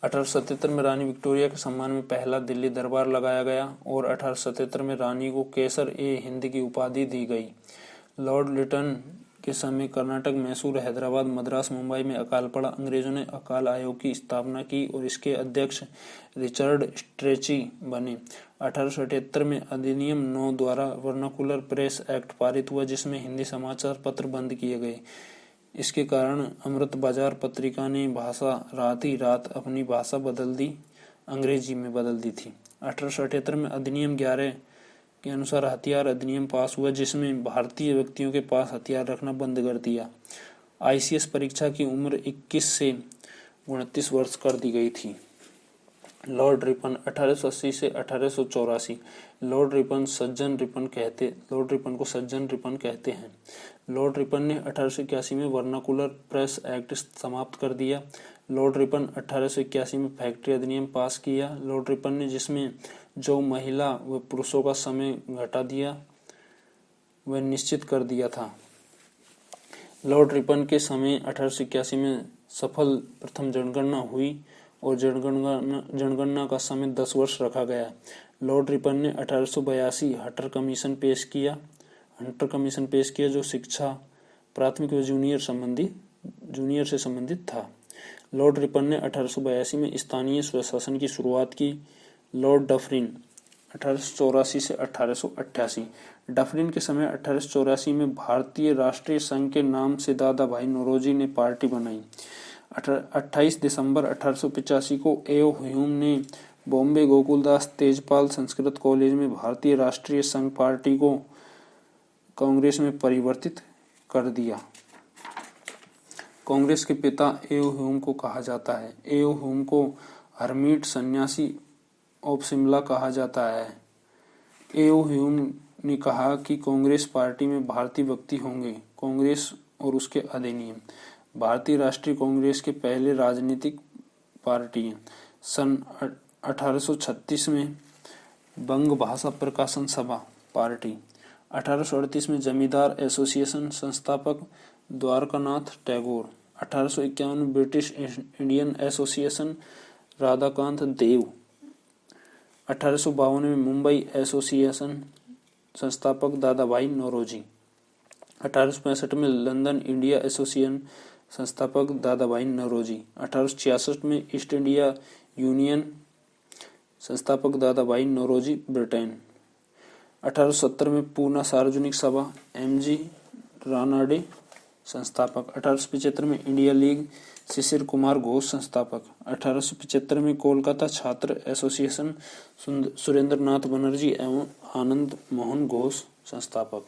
1877 में रानी विक्टोरिया के सम्मान में पहला दिल्ली दरबार लगाया गया और 1877 में रानी को केसर-ए-हिंद की उपाधि दी गई। लॉर्ड लिटन के समय कर्नाटक, मैसूर, हैदराबाद, मद्रास, मुंबई में अकाल पड़ा। अंग्रेजों ने अकाल आयोग की स्थापना की और इसके अध्यक्ष रिचर्ड स्ट्रेची बने। 1878 में अधिनियम 9 द्वारा वर्नाकुलर प्रेस एक्ट पारित हुआ, जिसमें हिंदी समाचार पत्र बंद किए गए। इसके कारण अमृत बाजार पत्रिका ने रात ही रात अपनी भाषा बदल दी, अंग्रेजी में बदल दी थी। 1878 में अधिनियम 11 के अनुसार हथियार अधिनियम पास हुआ, जिसमें भारतीय व्यक्तियों के पास हथियार रखना बंद कर दिया। ICS परीक्षा की उम्र 21 से 29 वर्ष कर दी गई थी। लॉर्ड रिपन 1880 से 1884। लॉर्ड रिपन को सज्जन रिपन कहते हैं। लॉर्ड रिपन ने 1881 में वर्नाकुलर प्रेस एक्ट समाप्त कर दिया। लॉर्ड रिपन 1881 में फैक्ट्री अधिनियम पास किया। लॉर्ड रिपन ने जिसमें जो महिला व पुरुषों का समय घटा दिया वह निश्चित कर दिया था। लॉर्ड रिपन के समय 1881 में सफल प्रथम जनगणना हुई और जनगणना का समय 10 वर्ष रखा गया। लॉर्ड रिपन ने 1882 हंटर कमीशन पेश किया, जो शिक्षा प्राथमिक व जूनियर से संबंधित था। लॉर्ड रिपन ने 1882 में स्थानीय स्वशासन की शुरुआत की। लॉर्ड डफरिन 1884 से 1888। डफरिन के समय 1884 में भारतीय राष्ट्रीय संघ के नाम से दादा भाई नौरोजी ने पार्टी बनाई। 28 दिसंबर 1885 को ए.ओ. ह्यूम ने बॉम्बे गोकुलदास तेजपाल संस्कृत कॉलेज में भारतीय राष्ट्रीय संघ पार्टी को कांग्रेस में परिवर्तित कर दिया। कांग्रेस के पिता ए.ओ. ह्यूम को कहा जाता है। ए.ओ. ह्यूम को हरमीट सन्यासी ऑफ शिमला कहा जाता है। ए.ओ. ह्यूम ने कहा कि कांग्रेस पार्टी में भारतीय व्यक्ति होंगे। कांग्रेस और उसके अधिनियम। भारतीय राष्ट्रीय कांग्रेस के पहले राजनीतिक पार्टी सन 1836 में बंग भाषा प्रकाशन सभा पार्टी। 1838 में जमींदार एसोसिएशन, संस्थापक द्वारकानाथ टैगोर। 1851 में ब्रिटिश इंडियन एसोसिएशन, राधाकांत देव। 1852 में मुंबई एसोसिएशन, संस्थापक दादाभाई नौरोजी। 1865 में लंदन इंडिया एसोसिएशन, संस्थापक दादाभाई नौरोजी। 1866 में ईस्ट इंडिया यूनियन, संस्थापक दादाभाई नौरोजी, ब्रिटेन। 1870 में पूना सार्वजनिक सभा, एमजी रानाडे, संस्थापक। 1875 में इंडिया लीग, शिशिर कुमार घोष, संस्थापक। 1875 में कोलकाता छात्र एसोसिएशन, सुरेंद्र नाथ बनर्जी एवं आनंद मोहन घोष, संस्थापक।